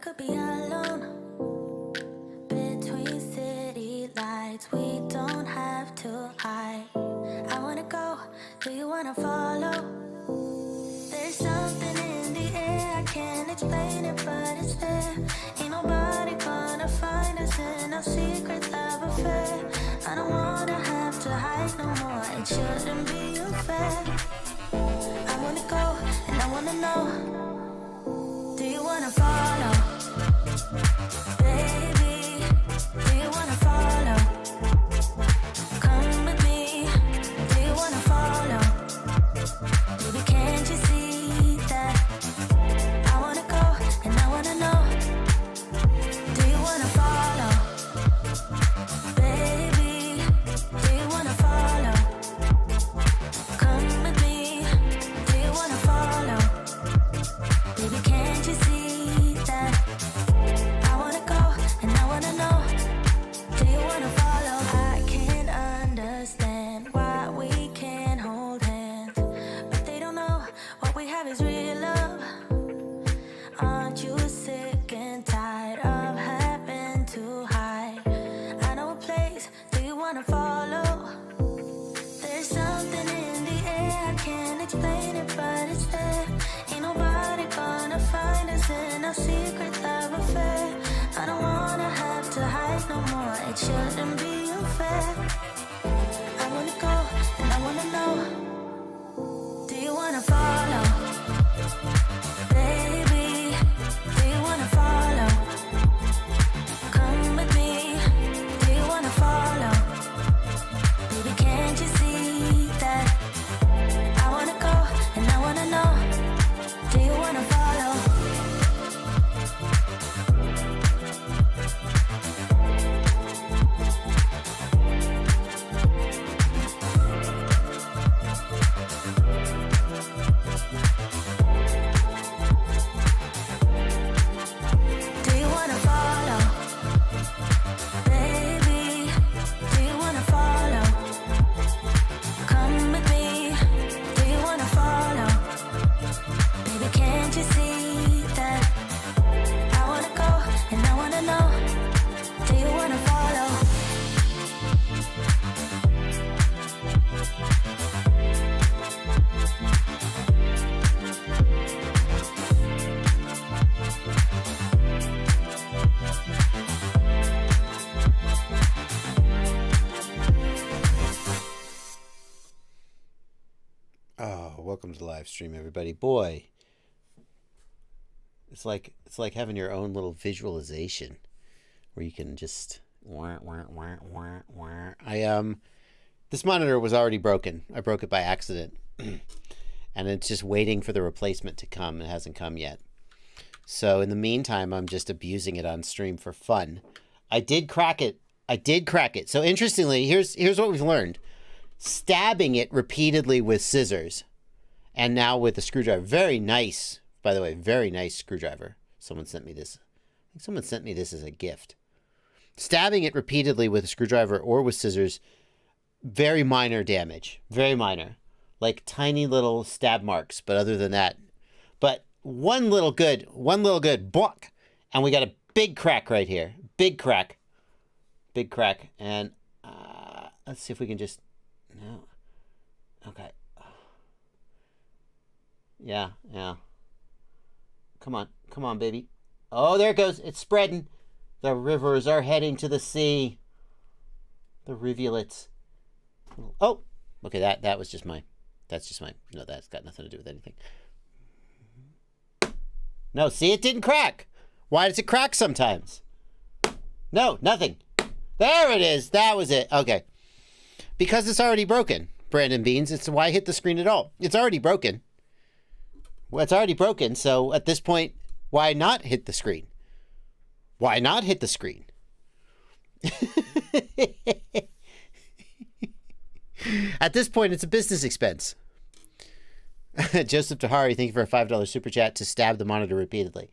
could be alone between city lights. We don't have to hide. I wanna go, do you wanna follow? There's something in the air, I can't explain it, but it's there. Ain't nobody gonna find us in our secret love affair. I don't wanna have to hide no more, it shouldn't be unfair. I wanna go, and I wanna know, do you wanna follow? Baby, do you wanna follow? Come with me, do you wanna follow? Baby, can't you see that? I wanna go, and I wanna know, do you wanna follow? Baby, do you wanna follow? Come with me, do you wanna follow? Baby, can't you see that? I wanna go, and I wanna know, do you wanna follow? I can't understand why we can't hold hands, but they don't know what we have is real love. Aren't you sick and tired of having to hide? I know a place, do you wanna follow? There's something in the air, I can't explain it, but it's there. Ain't nobody gonna find us in our secret love affair. I don't wanna have to hide no more, it shouldn't be unfair. I wanna go, and I wanna know, do you wanna follow? Baby, do you wanna follow? Come with me, do you wanna follow? Baby, can't you see that? I wanna go, and I wanna know, do you wanna follow? Do you wanna follow? Baby, do you wanna follow? Come with me, do you wanna follow? Baby, can't you see that? I wanna go, and I wanna know, do you wanna follow? Oh, welcome to the live stream, everybody. Boy, it's like having your own little visualization where you can just this monitor was already broken. I broke it by accident. And it's just waiting for the replacement to come. It hasn't come yet. So in the meantime, I'm just abusing it on stream for fun. I did crack it. So interestingly, here's what we've learned. Stabbing it repeatedly with scissors and now with a screwdriver. Very nice, by the way, very nice screwdriver. Someone sent me this. I think someone sent me this as a gift. Stabbing it repeatedly with a screwdriver or with scissors, very minor damage. Very minor. Like tiny little stab marks, but other than that. But one little good, block. And we got a big crack right here. Big crack. And let's see if we can just... No. Okay. Yeah. Come on, baby. Oh, there it goes. It's spreading. The rivers are heading to the sea. The rivulets. Oh, okay. That was just my. That's just my. No, that's got nothing to do with anything. No, see, it didn't crack. Why does it crack sometimes? No, nothing. There it is. That was it. Okay. Because it's already broken, Brandon Beans. It's why hit the screen at all. It's already broken. Well, it's already broken, so at this point, why not hit the screen? Why not hit the screen? At this point, it's a business expense. Joseph Tahari, thank you for a $5 super chat to stab the monitor repeatedly.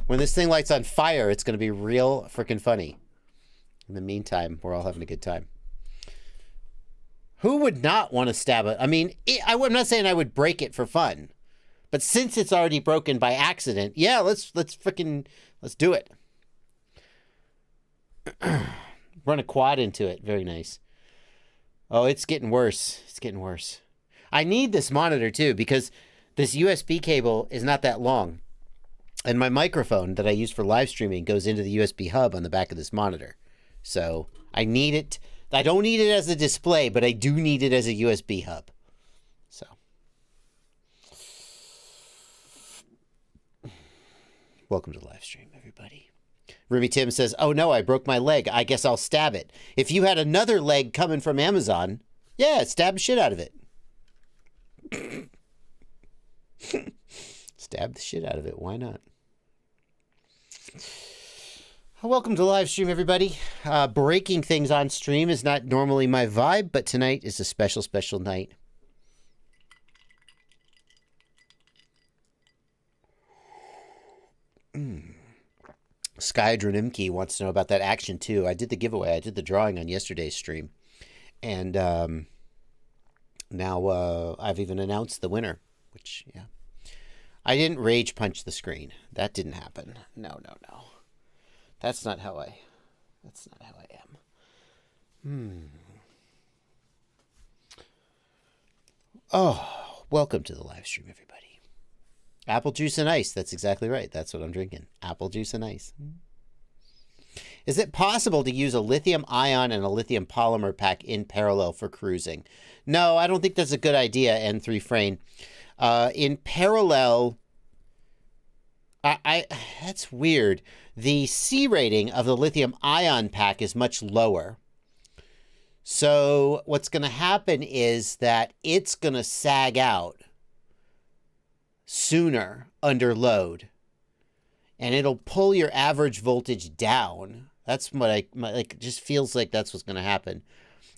When this thing lights on fire, it's going to be real freaking funny. In the meantime, we're all having a good time. Who would not want to stab it? I mean, I'm not saying I would break it for fun, but since it's already broken by accident, yeah, let's do it. Run a quad into it. Very nice. Oh, it's getting worse. It's getting worse. I need this monitor too because this USB cable is not that long. And my microphone that I use for live streaming goes into the USB hub on the back of this monitor. So I need it. I don't need it as a display, but I do need it as a USB hub. So. Welcome to the live stream, everybody. Ruby Tim says, oh no, I broke my leg. I guess I'll stab it. If you had another leg coming from Amazon, yeah, stab the shit out of it. Stab the shit out of it. Why not? Welcome to the live stream, everybody. Breaking things on stream is not normally my vibe, but tonight is a special, special night. Skydronimke wants to know about that action too. I did the giveaway. I did the drawing on yesterday's stream. And now I've even announced the winner, which, yeah. I didn't rage punch the screen. That didn't happen. No. That's not how I am. Oh, welcome to the live stream, everybody. Apple juice and ice. That's exactly right. That's what I'm drinking. Apple juice and ice. Is it possible to use a lithium ion and a lithium polymer pack in parallel for cruising? No, I don't think that's a good idea, N3 Frame. In parallel, that's weird. The C rating of the lithium ion pack is much lower. So what's going to happen is that it's going to sag out sooner under load. And it'll pull your average voltage down. That's what it just feels like that's what's going to happen.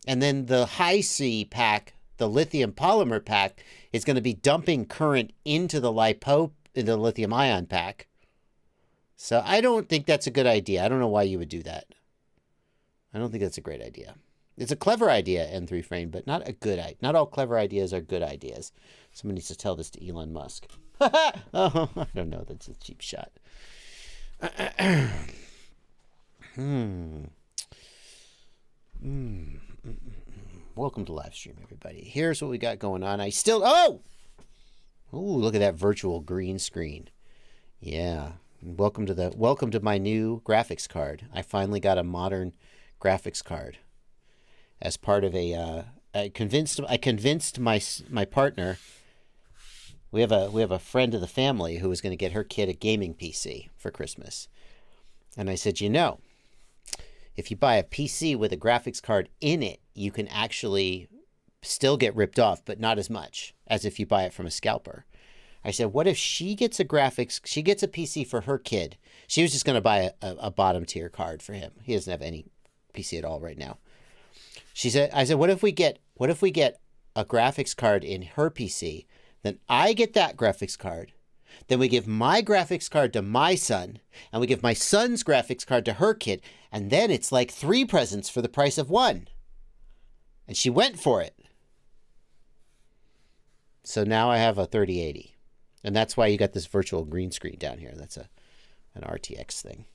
And then the high C pack, the lithium polymer pack, is going to be dumping current into the lithium ion pack. So I don't think that's a good idea. I don't know why you would do that. I don't think that's a great idea. It's a clever idea, N3 Frame, but not a good idea. Not all clever ideas are good ideas. Someone needs to tell this to Elon Musk. Oh, I don't know. That's a cheap shot. Welcome to live stream, everybody. Here's what we got going on. Oh, look at that virtual green screen. Yeah. Welcome to my new graphics card. I finally got a modern graphics card. As part of I convinced my partner. We have a friend of the family who was going to get her kid a gaming PC for Christmas. And I said, if you buy a PC with a graphics card in it, you can actually still get ripped off, but not as much as if you buy it from a scalper. I said, what if she gets a PC for her kid? She was just going to buy a bottom tier card for him. He doesn't have any PC at all right now. I said, what if we get a graphics card in her PC? Then I get that graphics card. Then we give my graphics card to my son, and we give my son's graphics card to her kid, and then it's like 3 presents for the price of 1. And she went for it. So now I have a 3080. And that's why you got this virtual green screen down here. That's an RTX thing.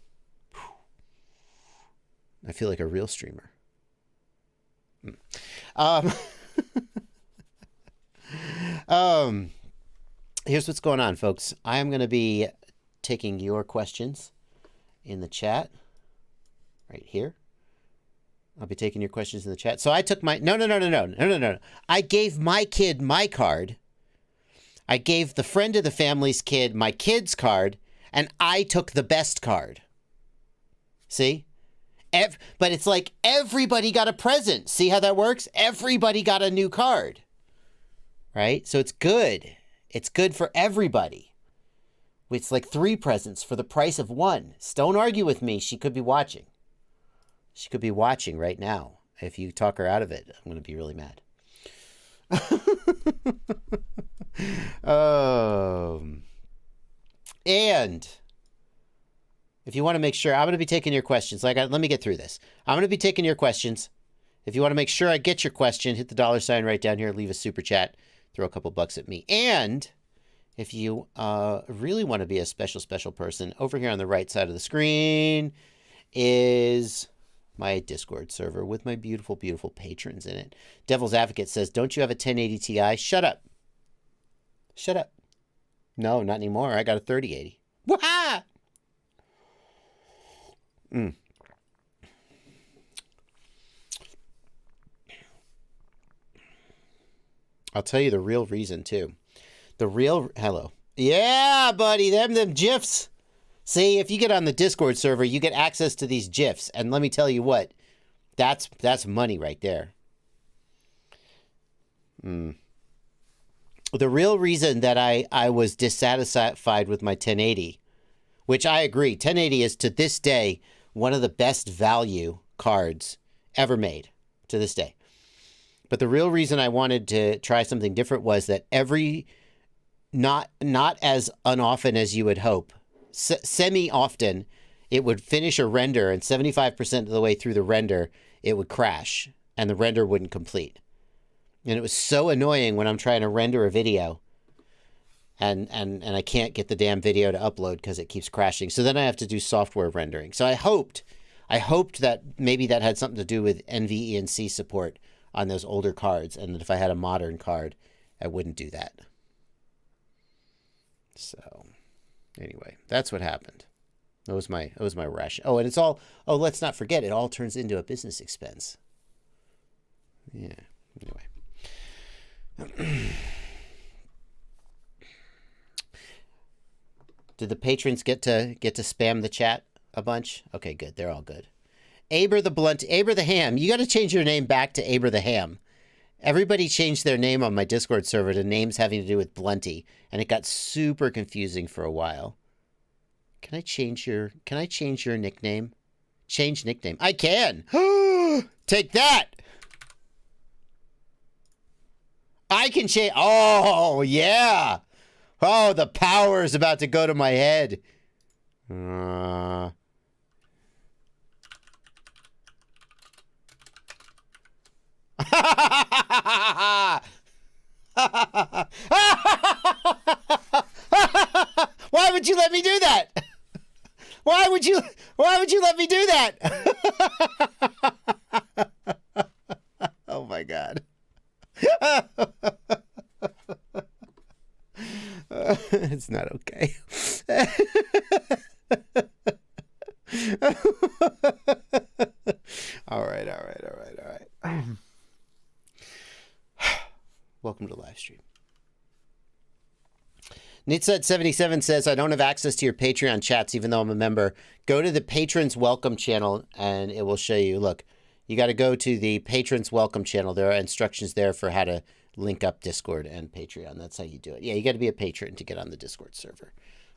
I feel like a real streamer. Here's what's going on, folks. I am going to be taking your questions in the chat right here. I'll be taking your questions in the chat. So I took my no. I gave my kid my card. I gave the friend of the family's kid my kid's card, and I took the best card. See? But it's like everybody got a present. See how that works? Everybody got a new card. Right? So it's good. It's good for everybody. It's like 3 presents for the price of 1. So don't argue with me. She could be watching. She could be watching right now. If you talk her out of it, I'm going to be really mad. And if you want to make sure, I'm going to be taking your questions. Let me get through this. I'm going to be taking your questions. If you want to make sure I get your question, hit the $ right down here, leave a super chat, throw a couple bucks at me. And if you really want to be a special person, over here on the right side of the screen is my Discord server with my beautiful patrons in it. Devil's Advocate says, don't you have a 1080 Ti? Shut up. Shut up. No, not anymore. I got a 3080. Wah! I'll tell you the real reason, too. Hello. Yeah, buddy, them GIFs. See, if you get on the Discord server, you get access to these GIFs. And let me tell you what, that's money right there. The real reason that I was dissatisfied with my 1080, which I agree, 1080 is to this day one of the best value cards ever made to this day. But the real reason I wanted to try something different was that not as unoften as you would hope, semi-often, it would finish a render, and 75% of the way through the render, it would crash, and the render wouldn't complete. And it was so annoying when I'm trying to render a video, and I can't get the damn video to upload because it keeps crashing. So then I have to do software rendering. So I hoped that maybe that had something to do with NVENC support on those older cards, and that if I had a modern card, I wouldn't do that. So, anyway, that's what happened. That was my ration. Oh, and it's all. Oh, let's not forget, it all turns into a business expense. Yeah. Anyway, did the patrons get to spam the chat a bunch? Okay, good. They're all good. Aber the Ham. You got to change your name back to Aber the Ham. Everybody changed their name on my Discord server to names having to do with Blunty, and it got super confusing for a while. Can I change your nickname? Change nickname. I can. Take that. I can change. Oh, yeah. Oh, the power is about to go to my head. Why would you let me do that? Why would you let me do that? Oh my God. It's not okay. All right. Welcome to Livestream. Nitset77 says, I don't have access to your Patreon chats even though I'm a member. Go to the Patrons Welcome channel and it will show you. Look, you got to go to the Patrons Welcome channel. There are instructions there for how to link up Discord and Patreon. That's how you do it. Yeah, you got to be a patron to get on the Discord server.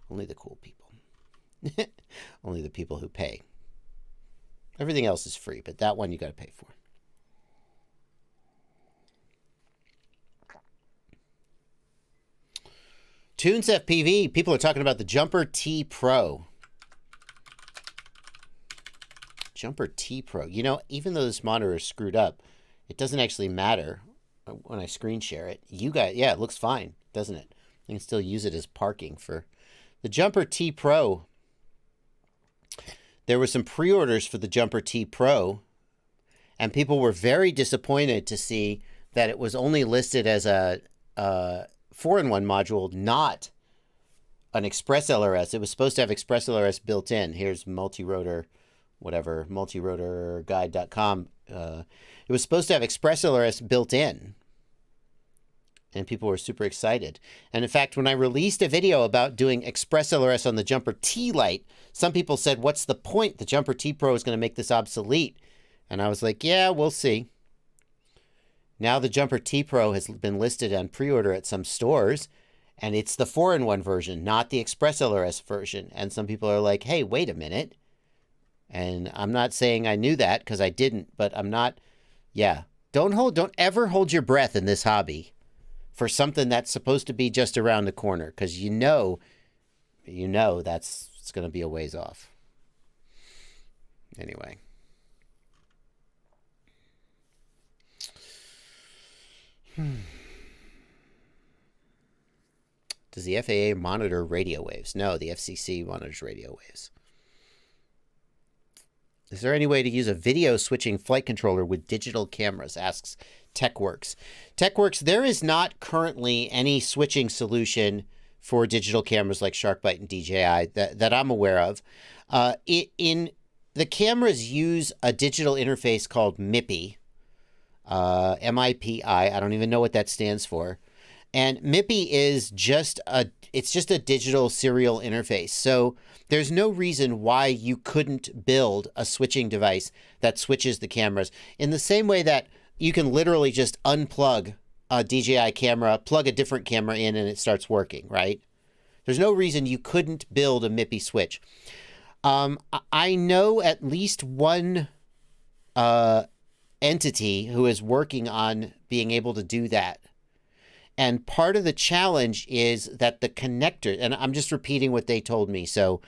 Only the cool people. Only the people who pay. Everything else is free, but that one you got to pay for. Tunes FPV. People are talking about the Jumper T Pro. Jumper T Pro. You know, even though this monitor is screwed up, it doesn't actually matter when I screen share it. You guys, yeah, it looks fine, doesn't it? I can still use it as parking for the Jumper T Pro. There were some pre-orders for the Jumper T Pro, and people were very disappointed to see that it was only listed as a 4-in-1 module, not an ExpressLRS. It was supposed to have ExpressLRS built in. Here's multi-rotor, whatever, multirotorguide.com. It was supposed to have ExpressLRS built in. And people were super excited. And in fact, when I released a video about doing ExpressLRS on the Jumper T Lite, some people said, what's the point? The Jumper T Pro is going to make this obsolete. And I was like, yeah, we'll see. Now the Jumper T Pro has been listed on pre-order at some stores, and it's the 4-in-1 version, not the ExpressLRS version. And some people are like, hey, wait a minute. And I'm not saying I knew that because I didn't, but I'm not. Yeah, don't ever hold your breath in this hobby for something that's supposed to be just around the corner, because you know it's going to be a ways off. Anyway. Does the FAA monitor radio waves? No, the FCC monitors radio waves. Is there any way to use a video switching flight controller with digital cameras? Asks TechWorks. TechWorks, there is not currently any switching solution for digital cameras like SharkBite and DJI that I'm aware of. The cameras use a digital interface called MIPI, M-I-P-I. I don't even know what that stands for. And MIPI is just a digital serial interface. So there's no reason why you couldn't build a switching device that switches the cameras in the same way that you can literally just unplug a DJI camera, plug a different camera in, and it starts working, right? There's no reason you couldn't build a MIPI switch. I know at least one entity who is working on being able to do that. And part of the challenge is that the connector, and I'm just repeating what they told me, so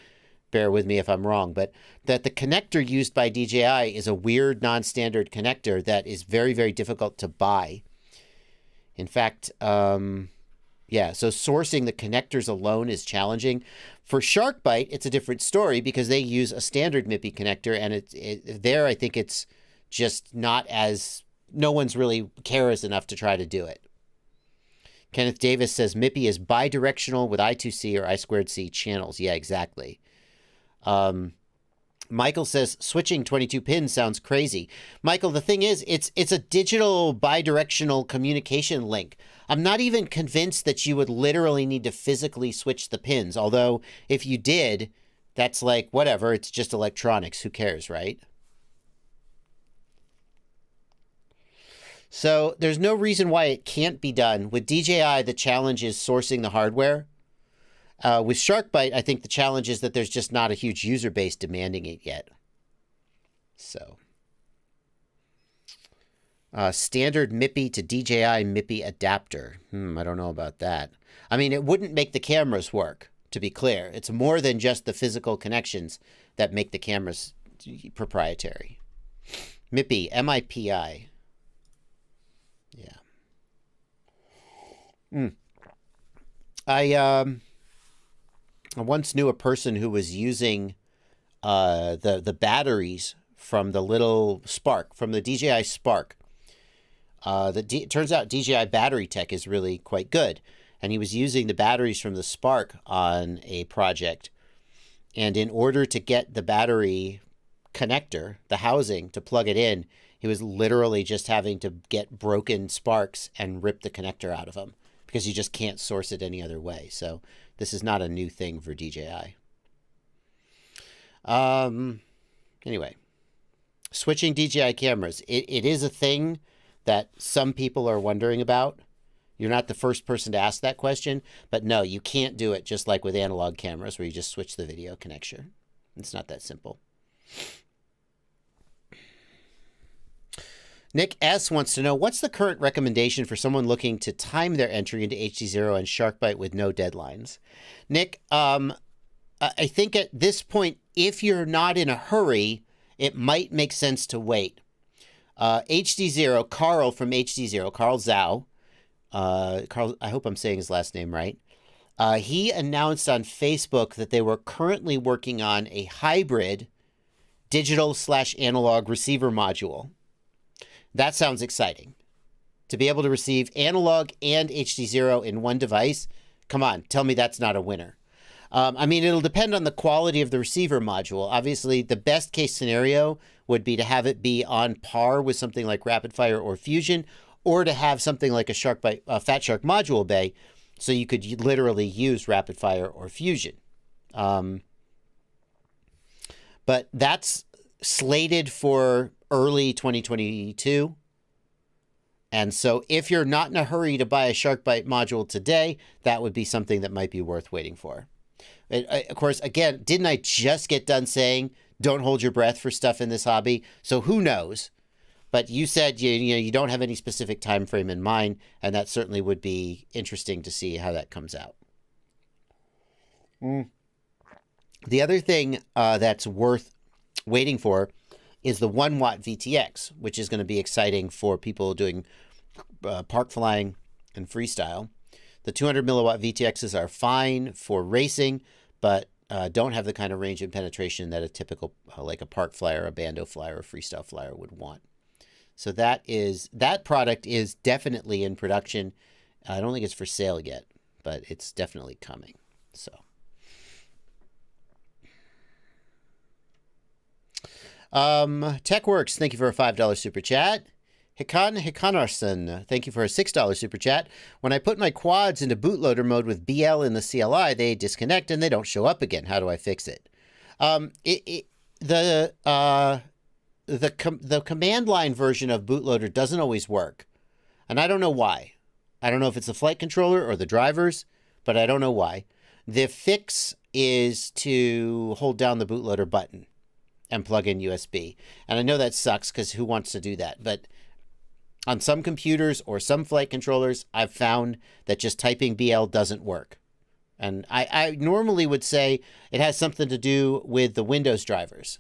bear with me if I'm wrong, but that the connector used by DJI is a weird non-standard connector that is very, very difficult to buy. In fact, yeah, so sourcing the connectors alone is challenging. For SharkBite, it's a different story because they use a standard MIPI connector, and there I think it's just not as, no one's really cares enough to try to do it. Kenneth Davis says MIPI is bidirectional with I2C or I2C channels. Yeah, exactly. Michael says switching 22 pins sounds crazy. Michael, the thing is, it's a digital bidirectional communication link. I'm not even convinced that you would literally need to physically switch the pins. Although if you did, that's like, whatever, it's just electronics. Who cares, right? So there's no reason why it can't be done. With DJI, the challenge is sourcing the hardware. With SharkBite, I think the challenge is that there's just not a huge user base demanding it yet. So, standard MIPI to DJI MIPI adapter. I don't know about that. I mean, it wouldn't make the cameras work, to be clear. It's more than just the physical connections that make the cameras proprietary. MIPI, M-I-P-I. Yeah. I once knew a person who was using the batteries from the little Spark, from the DJI Spark. It turns out DJI battery tech is really quite good. And he was using the batteries from the Spark on a project. And in order to get the battery connector, the housing, to plug it in, he was literally just having to get broken Sparks and rip the connector out of them because you just can't source it any other way. So this is not a new thing for DJI. Anyway, switching DJI cameras. It is a thing that some people are wondering about. You're not the first person to ask that question, but no, you can't do it just like with analog cameras where you just switch the video connection. It's not that simple. Nick S. wants to know, what's the current recommendation for someone looking to time their entry into HDZero and SharkBite with no deadlines? Nick, I think at this point, if you're not in a hurry, it might make sense to wait. HDZero, Carl from HDZero, Carl Zhao, Carl, I hope I'm saying his last name right. He announced on Facebook that they were currently working on a hybrid digital/analog receiver module. That sounds exciting. To be able to receive analog and HDZero in one device, come on, tell me that's not a winner. I mean, it'll depend on the quality of the receiver module. Obviously, the best case scenario would be to have it be on par with something like RapidFire or Fusion, or to have something like a Fat Shark module bay, so you could literally use RapidFire or Fusion. But that's slated for early 2022. And so if you're not in a hurry to buy a SharkBite module today, that would be something that might be worth waiting for. Of course, again, didn't I just get done saying don't hold your breath for stuff in this hobby? So who knows? But you said you don't have any specific time frame in mind, and that certainly would be interesting to see how that comes out. The other thing that's worth waiting for is the 1 watt VTX, which is going to be exciting for people doing park flying and freestyle. The 200 milliwatt VTXs are fine for racing, but don't have the kind of range and penetration that a typical, like a park flyer, a bando flyer, or freestyle flyer would want. So that product is definitely in production. I don't think it's for sale yet, but it's definitely coming. So. TechWorks, thank you for a $5 super chat. Hikanarson, thank you for a $6 super chat. When I put my quads into bootloader mode with BL in the CLI, they disconnect and they don't show up again. How do I fix it? The command line version of bootloader doesn't always work. And I don't know why. I don't know if it's the flight controller or the drivers, but I don't know why. The fix is to hold down the bootloader button and plug in USB. And I know that sucks because who wants to do that? But on some computers or some flight controllers, I've found that just typing BL doesn't work. And I normally would say it has something to do with the Windows drivers.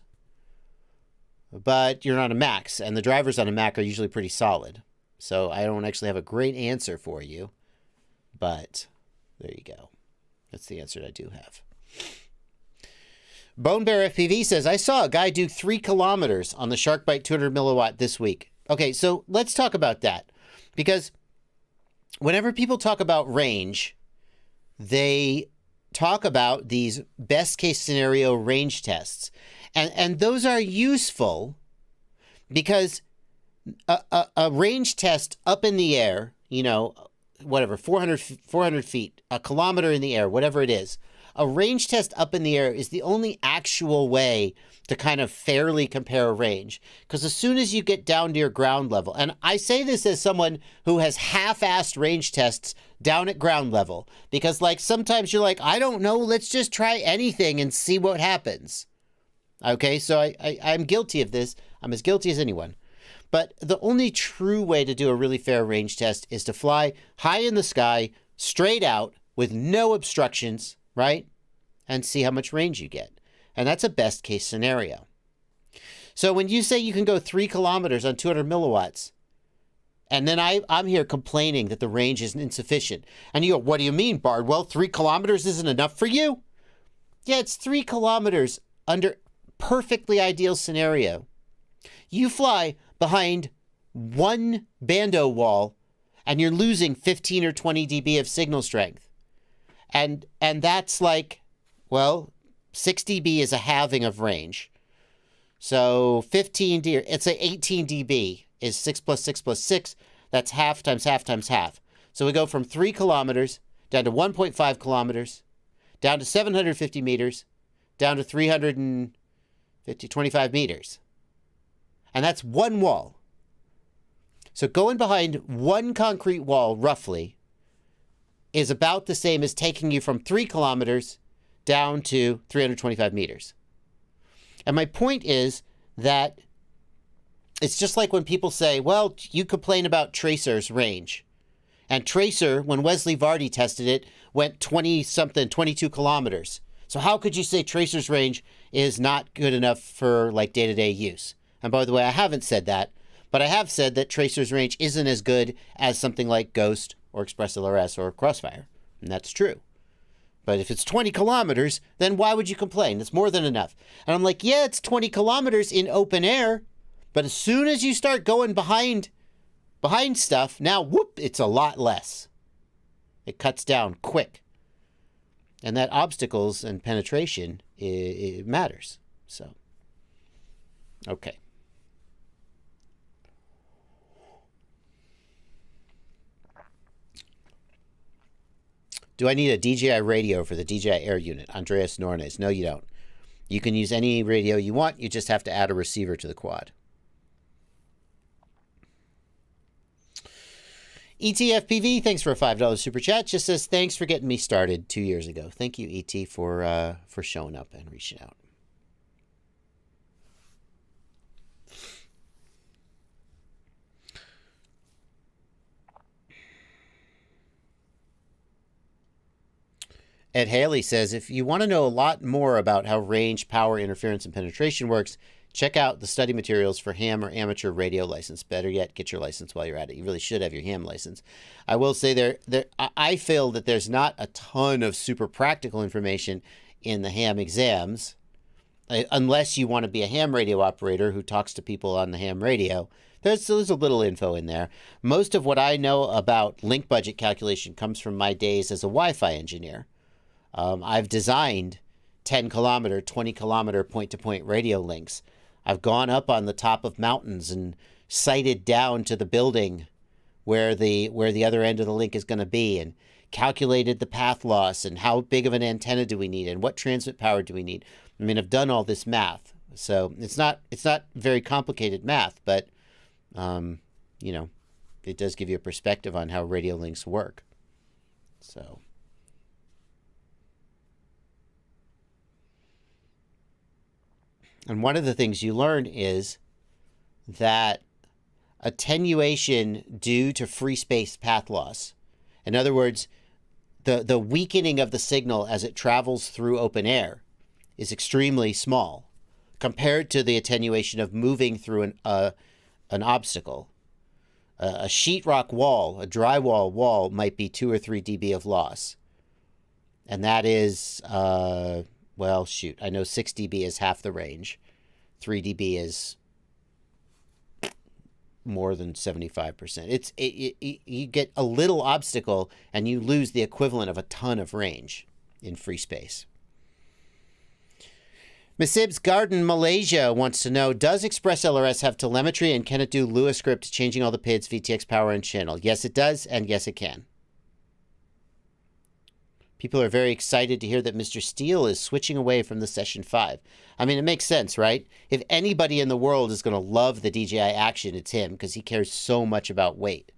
But you're on a Mac, and the drivers on a Mac are usually pretty solid. So I don't actually have a great answer for you. But there you go. That's the answer that I do have. Bone Bear FPV says, I saw a guy do 3 kilometers on the SharkBite 200 milliwatt this week. Okay, so let's talk about that. Because whenever people talk about range, they talk about these best case scenario range tests. And those are useful because a range test up in the air, you know, whatever, 400 feet, a kilometer in the air, whatever it is, a range test up in the air is the only actual way to kind of fairly compare a range. Because as soon as you get down to your ground level, and I say this as someone who has half-assed range tests down at ground level, because like sometimes you're like, I don't know, let's just try anything and see what happens. Okay, so I'm guilty of this. I'm as guilty as anyone. But the only true way to do a really fair range test is to fly high in the sky, straight out, with no obstructions, right? And see how much range you get. And that's a best case scenario. So when you say you can go 3 kilometers on 200 milliwatts, and then I'm here complaining that the range is insufficient. And you go, what do you mean, Bardwell? 3 kilometers isn't enough for you? Yeah, it's 3 kilometers under perfectly ideal scenario. You fly behind one bando wall and you're losing 15 or 20 dB of signal strength. And that's like, well, 6 dB is a halving of range. So 15 dB, it's a 18 dB is 6 plus 6 plus 6. That's half times half times half. So we go from 3 kilometers down to 1.5 kilometers, down to 750 meters, down to 25 meters. And that's one wall. So going behind one concrete wall, roughly, is about the same as taking you from 3 kilometers down to 325 meters. And my point is that it's just like when people say, well, you complain about Tracer's range. And Tracer, when Wesley Vardy tested it, went 20-something, 22 kilometers. So how could you say Tracer's range is not good enough for like day-to-day use? And by the way, I haven't said that, but I have said that Tracer's range isn't as good as something like Ghost or ExpressLRS or Crossfire. And that's true. But if it's 20 kilometers, then why would you complain? It's more than enough. And I'm like, yeah, it's 20 kilometers in open air. But as soon as you start going behind stuff, now, whoop, it's a lot less. It cuts down quick. And that obstacles and penetration, it matters. So, okay. Do I need a DJI radio for the DJI Air unit? Andreas Nornes. No, you don't. You can use any radio you want. You just have to add a receiver to the quad. ETFPV, thanks for a $5 super chat. Just says, thanks for getting me started 2 years ago. Thank you, ET, for showing up and reaching out. Ed Haley says, if you want to know a lot more about how range, power, interference, and penetration works, Check out the study materials for ham or amateur radio license. Better yet, get your license while you're at it. You really should have your ham license. I will say I feel that there's not a ton of super practical information in the ham exams, unless you want to be a ham radio operator who talks to people on the ham radio. There's a little info in there. Most of what I know about link budget calculation comes from my days as a Wi-Fi engineer. I've designed 10-kilometer, 20-kilometer point-to-point radio links. I've gone up on the top of mountains and sighted down to the building where the other end of the link is going to be, and calculated the path loss and how big of an antenna do we need and what transmit power do we need. I mean, I've done all this math, so it's not very complicated math, but you know, it does give you a perspective on how radio links work. So. And one of the things you learn is that attenuation due to free space path loss, in other words, the weakening of the signal as it travels through open air, is extremely small compared to the attenuation of moving through an obstacle. A sheetrock wall, a drywall wall, might be 2 or 3 dB of loss. And that is, well, shoot, I know 6 dB is half the range. 3 dB is more than 75%. You get a little obstacle and you lose the equivalent of a ton of range in free space. Masib's Garden Malaysia wants to know, does ExpressLRS have telemetry and can it do Lua script changing all the PIDs, VTX power, and channel? Yes, it does, and yes, it can. People are very excited to hear that Mr. Steele is switching away from the Session 5. I mean, it makes sense, right? If anybody in the world is going to love the DJI Action, it's him, because he cares so much about weight.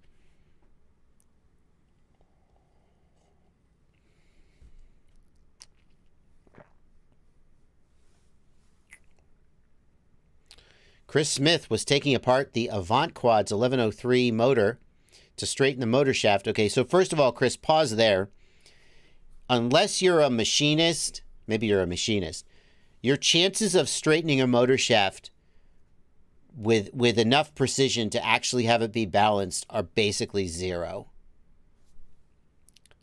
Chris Smith was taking apart the Avant Quad's 1103 motor to straighten the motor shaft. Okay, so first of all, Chris, pause there. Unless you're a machinist, maybe you're a machinist, your chances of straightening a motor shaft with enough precision to actually have it be balanced are basically zero.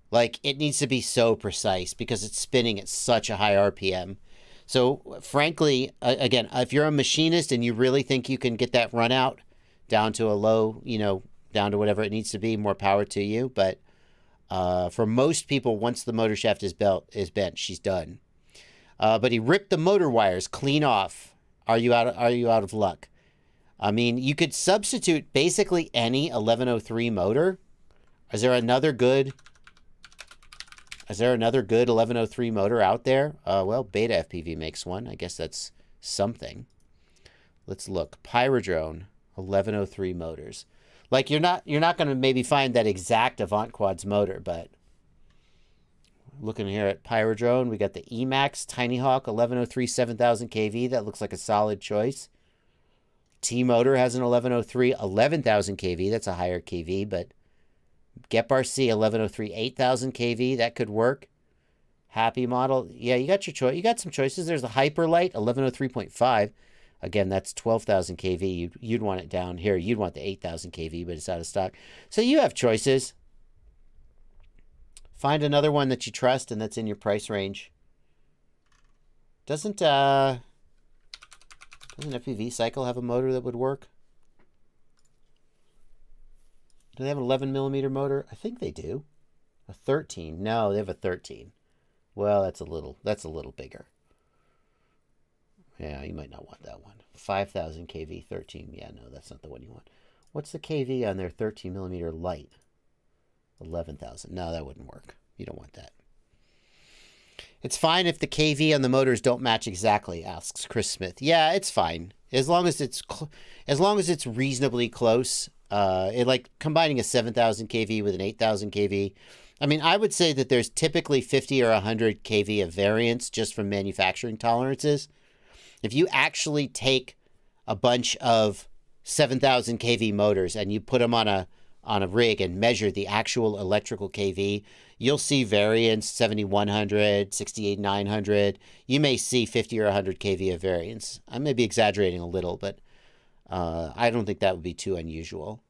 Like, it needs to be so precise because it's spinning at such a high RPM. So, frankly, again, if you're a machinist and you really think you can get that run out down to a low, down to whatever it needs to be, more power to you. But for most people, once the motor shaft is bent, she's done. But he ripped the motor wires clean off. Are you out of luck? I mean, you could substitute basically any 1103 motor. Is there another good 1103 motor out there? Well, Beta FPV makes one. I guess that's something. Let's look. Pyrodrone 1103 motors. Like, you're not going to maybe find that exact Avant Quad's motor, but looking here at Pyrodrone, we got the Emax Tiny Hawk 1103 7000 kV. That looks like a solid choice. T-Motor has an 1103 11,000 kV. That's a higher kV, but GepRC 1103 8000 kV. That could work. Happy model. Yeah, you got your choice. You got some choices. There's the Hyperlight 1103.5. Again, that's 12,000 kV. You'd want it down here. You'd want the 8,000 kV, but it's out of stock. So you have choices. Find another one that you trust and that's in your price range. Doesn't FPV Cycle have a motor that would work? Do they have an 11 millimeter motor? I think they do. A 13. No, they have a 13. Well, that's a little bigger. Yeah, you might not want that one. 5,000 kV 13. Yeah, no, that's not the one you want. What's the kV on their 13 millimeter light? 11,000. No, that wouldn't work. You don't want that. It's fine if the kV on the motors don't match exactly, asks Chris Smith. Yeah, it's fine as long as it's reasonably close. Like combining a 7,000 kV with an 8,000 kV. I mean, I would say that there's typically 50 or 100 kV of variance just from manufacturing tolerances. If you actually take a bunch of 7,000 kV motors and you put them on a on a rig and measure the actual electrical kV, you'll see variance 7100, 68900. You may see 50 or 100 kV of variance. I may be exaggerating a little, but I don't think that would be too unusual.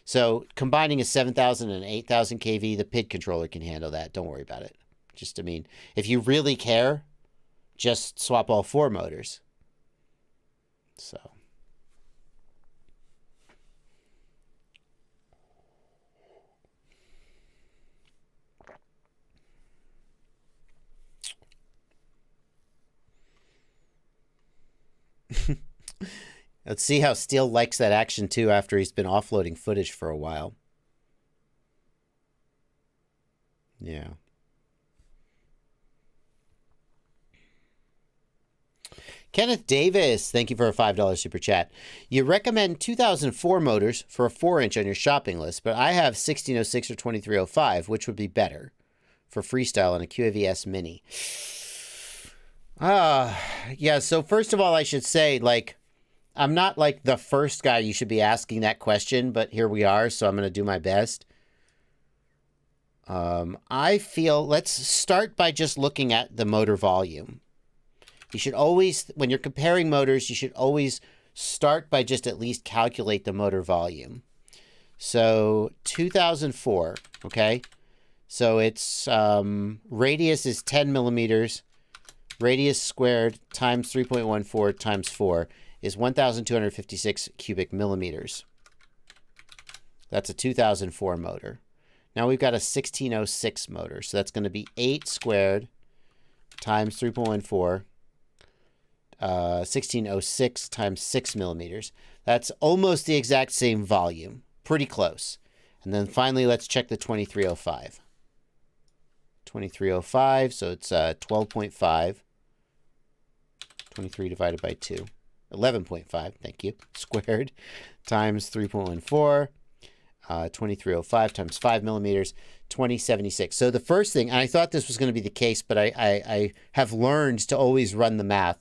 So combining a 7000 and 8000 kV, the PID controller can handle that. Don't worry about it. Just, I mean, if you really care, just swap all 4 motors. So. Let's see how Steele likes that action too after he's been offloading footage for a while. Yeah. Kenneth Davis, thank you for a $5 super chat. You recommend 2004 motors for a 4-inch on your shopping list, but I have 1606 or 2305, which would be better for freestyle on a QAVS Mini. Yeah, so first of all, I should say, like, I'm not like the first guy you should be asking that question, but here we are, so I'm going to do my best. I feel, let's start by just looking at the motor volume. You should always, when you're comparing motors, you should always start by just at least calculate the motor volume. So 2004, okay? So it's, radius is 10 millimeters. Radius squared times 3.14 times 4 is 1,256 cubic millimeters. That's a 2004 motor. Now we've got a 1606 motor. So that's going to be 8 squared times 3.14. 1606 times 6 millimeters. That's almost the exact same volume. Pretty close. And then finally, let's check the 2305. 2305, so it's 12.5. 23 divided by 2. 11.5, thank you, squared, times 3.14. 2305 times 5 millimeters, 2076. So the first thing, and I thought this was going to be the case, but I have learned to always run the math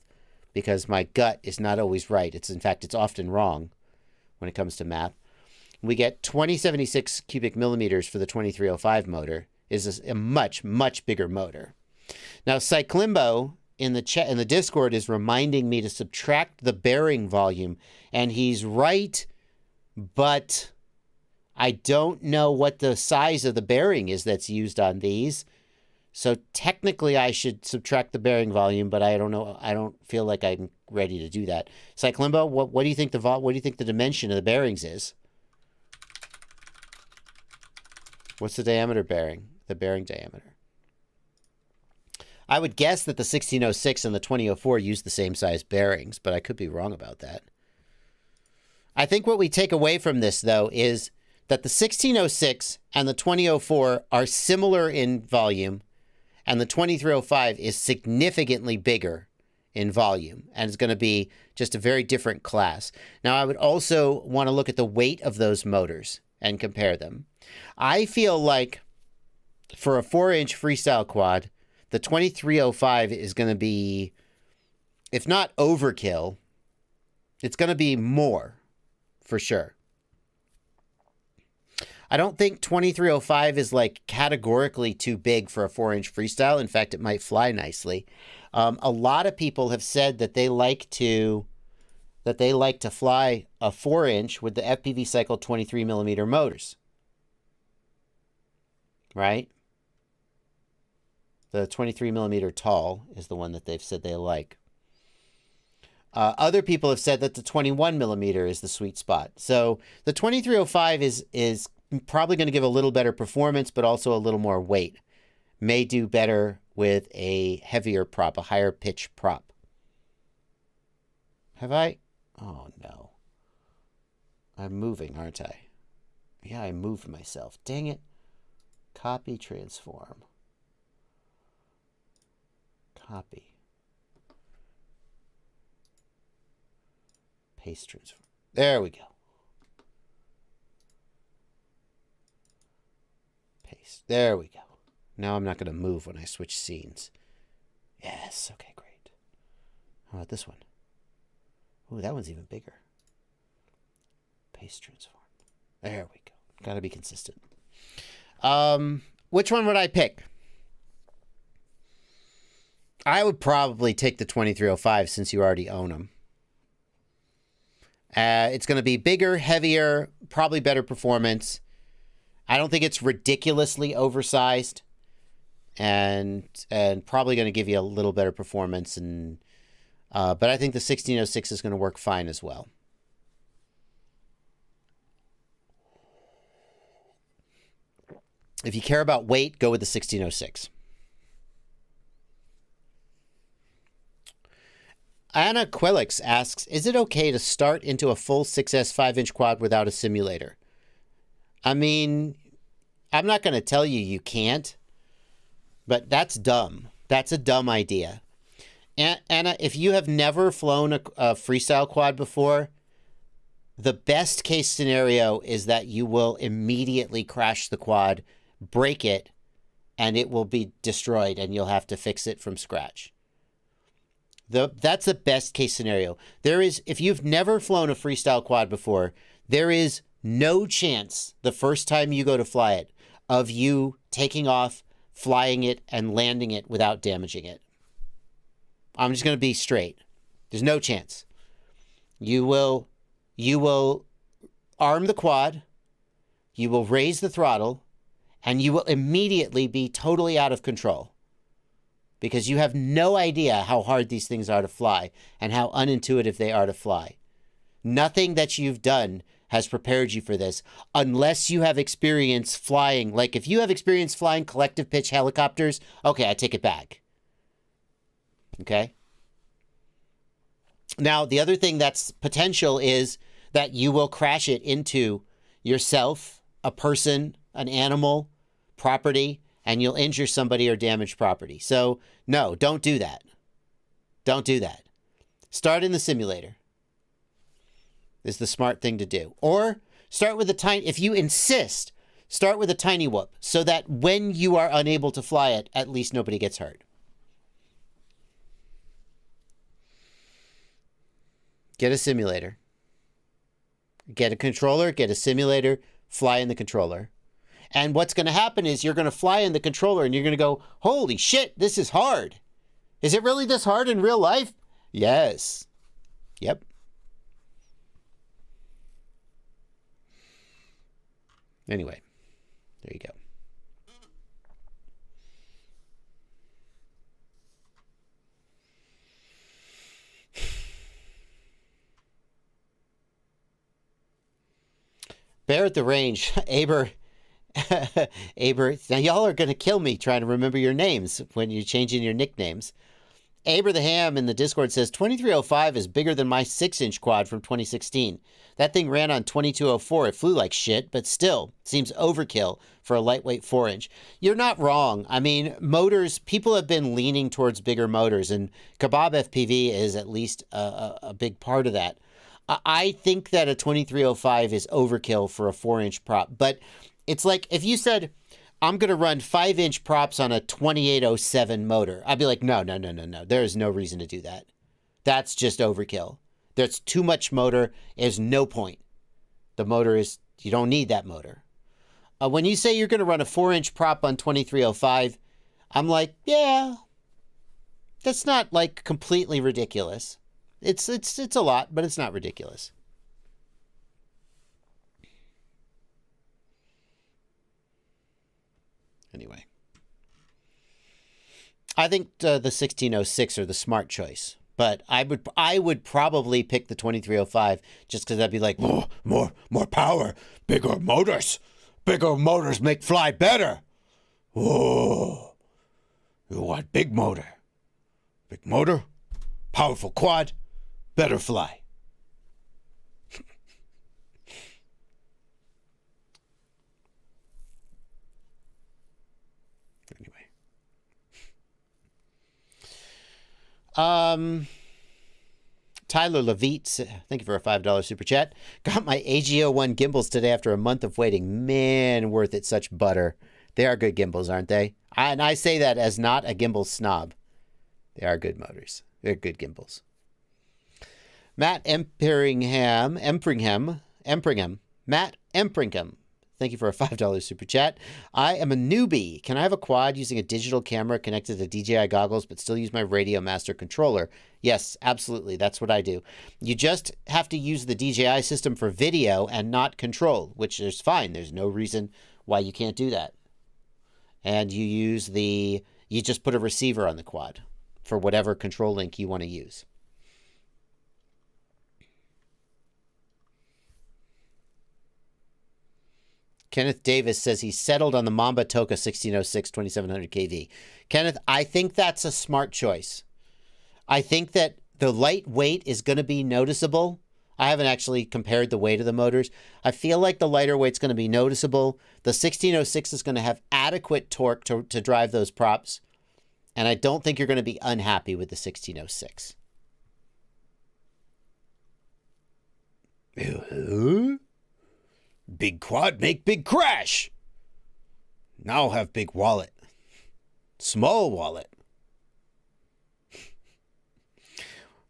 because my gut is not always right. In fact, it's often wrong when it comes to math. We get 2076 cubic millimeters for the 2305 motor is a much, much bigger motor. Now, Cyclimbo in the chat in the Discord is reminding me to subtract the bearing volume, and he's right, but I don't know what the size of the bearing is that's used on these. So technically I should subtract the bearing volume, but I don't know. I don't feel like I'm ready to do that. Cyclimbo, what do you think the dimension of the bearings is? What's the diameter bearing? The bearing diameter. I would guess that the 1606 and the 2004 use the same size bearings, but I could be wrong about that. I think what we take away from this, though, is that the 1606 and the 2004 are similar in volume, and the 2305 is significantly bigger in volume, and it's going to be just a very different class. Now, I would also want to look at the weight of those motors and compare them. I feel like for a 4-inch freestyle quad, the 2305 is going to be, if not overkill, it's going to be more, for sure. I don't think 2305 is like categorically too big for a 4-inch freestyle. In fact, it might fly nicely. A lot of people have said that they like to fly a 4-inch with the FPV cycle 23 millimeter motors. Right? The 23 millimeter tall is the one that they've said they like. Other people have said that the 21 millimeter is the sweet spot. So the 2305 is probably going to give a little better performance, but also a little more weight. May do better with a heavier prop, a higher pitch prop. Have I? Oh, no. I'm moving, aren't I? Yeah, I moved myself. Dang it. Copy, transform. Copy. Paste, transform. There we go. Paste. There we go. Now I'm not going to move when I switch scenes. Yes. Okay, great. How about this one? Ooh, that one's even bigger. Paste, transform. There we go. Gotta be consistent. Which one would I pick? I would probably take the 2305 since you already own them. It's going to be bigger, heavier, probably better performance. I don't think it's ridiculously oversized, and probably going to give you a little better performance. And but I think the 1606 is going to work fine as well. If you care about weight, go with the 1606. Anna Quillix asks, is it okay to start into a full 6S 5-inch quad without a simulator? I mean, I'm not going to tell you you can't, but that's dumb. That's a dumb idea. Anna, if you have never flown a freestyle quad before, the best case scenario is that you will immediately crash the quad, break it, and it will be destroyed, and you'll have to fix it from scratch. That's the best case scenario. There is, if you've never flown a freestyle quad before, there is no chance the first time you go to fly it of you taking off, flying it, and landing it without damaging it. I'm just going to be straight. There's no chance. You will arm the quad, you will raise the throttle, and you will immediately be totally out of control. Because you have no idea how hard these things are to fly and how unintuitive they are to fly. Nothing that you've done has prepared you for this unless you have experience flying. Like if you have experience flying collective pitch helicopters, okay, I take it back. Okay? Now, the other thing that's potential is that you will crash it into yourself, a person, an animal, property, and you'll injure somebody or damage property. So, no, don't do that. Don't do that. Start in the simulator is the smart thing to do. Or start with a tiny, if you insist, start with a tiny whoop so that when you are unable to fly it, at least nobody gets hurt. Get a simulator. Get a controller, get a simulator, fly in the controller. And what's going to happen is you're going to fly in the controller and you're going to go, holy shit, this is hard. Is it really this hard in real life? Yes. Yep. Anyway, there you go. Bear at the range. Aber, now y'all are going to kill me trying to remember your names when you're changing your nicknames. Aber the Ham in the Discord says, 2305 is bigger than my 6-inch quad from 2016. That thing ran on 2204. It flew like shit, but still seems overkill for a lightweight 4-inch. You're not wrong. I mean, motors, people have been leaning towards bigger motors, and Kebab FPV is at least a big part of that. I think that a 2305 is overkill for a 4-inch prop, but it's like if you said, I'm going to run 5-inch props on a 2807 motor, I'd be like, no. There is no reason to do that. That's just overkill. There's too much motor. There's no point. The motor is, you don't need that motor. When you say you're going to run a 4-inch prop on 2305, I'm like, yeah, that's not like completely ridiculous. It's a lot, but it's not ridiculous. Anyway, I think the 1606 are the smart choice, but I would probably pick the 2305 just because I'd be like, more power, bigger motors make fly better. Whoa, you want big motor, powerful quad, better fly. Tyler Levitt, thank you for a $5 super chat. Got my AG01 gimbals today after a month of waiting. Man, worth it, such butter. They are good gimbals, aren't they? And I say that as not a gimbal snob. They are good motors. They're good gimbals. Matt Empringham Matt Empringham, thank you for a $5 super chat. I am a newbie. Can I have a quad using a digital camera connected to DJI goggles but still use my Radio Master controller? Yes, absolutely. That's what I do. You just have to use the DJI system for video and not control, which is fine. There's no reason why you can't do that. And you just put a receiver on the quad for whatever control link you want to use. Kenneth Davis says he settled on the Mamba Toka 1606 2700 kV. Kenneth, I think that's a smart choice. I think that the lightweight is going to be noticeable. I haven't actually compared the weight of the motors. I feel like the lighter weight's going to be noticeable. The 1606 is going to have adequate torque to drive those props. And I don't think you're going to be unhappy with the 1606. Big quad make big crash. Now have big wallet. Small wallet.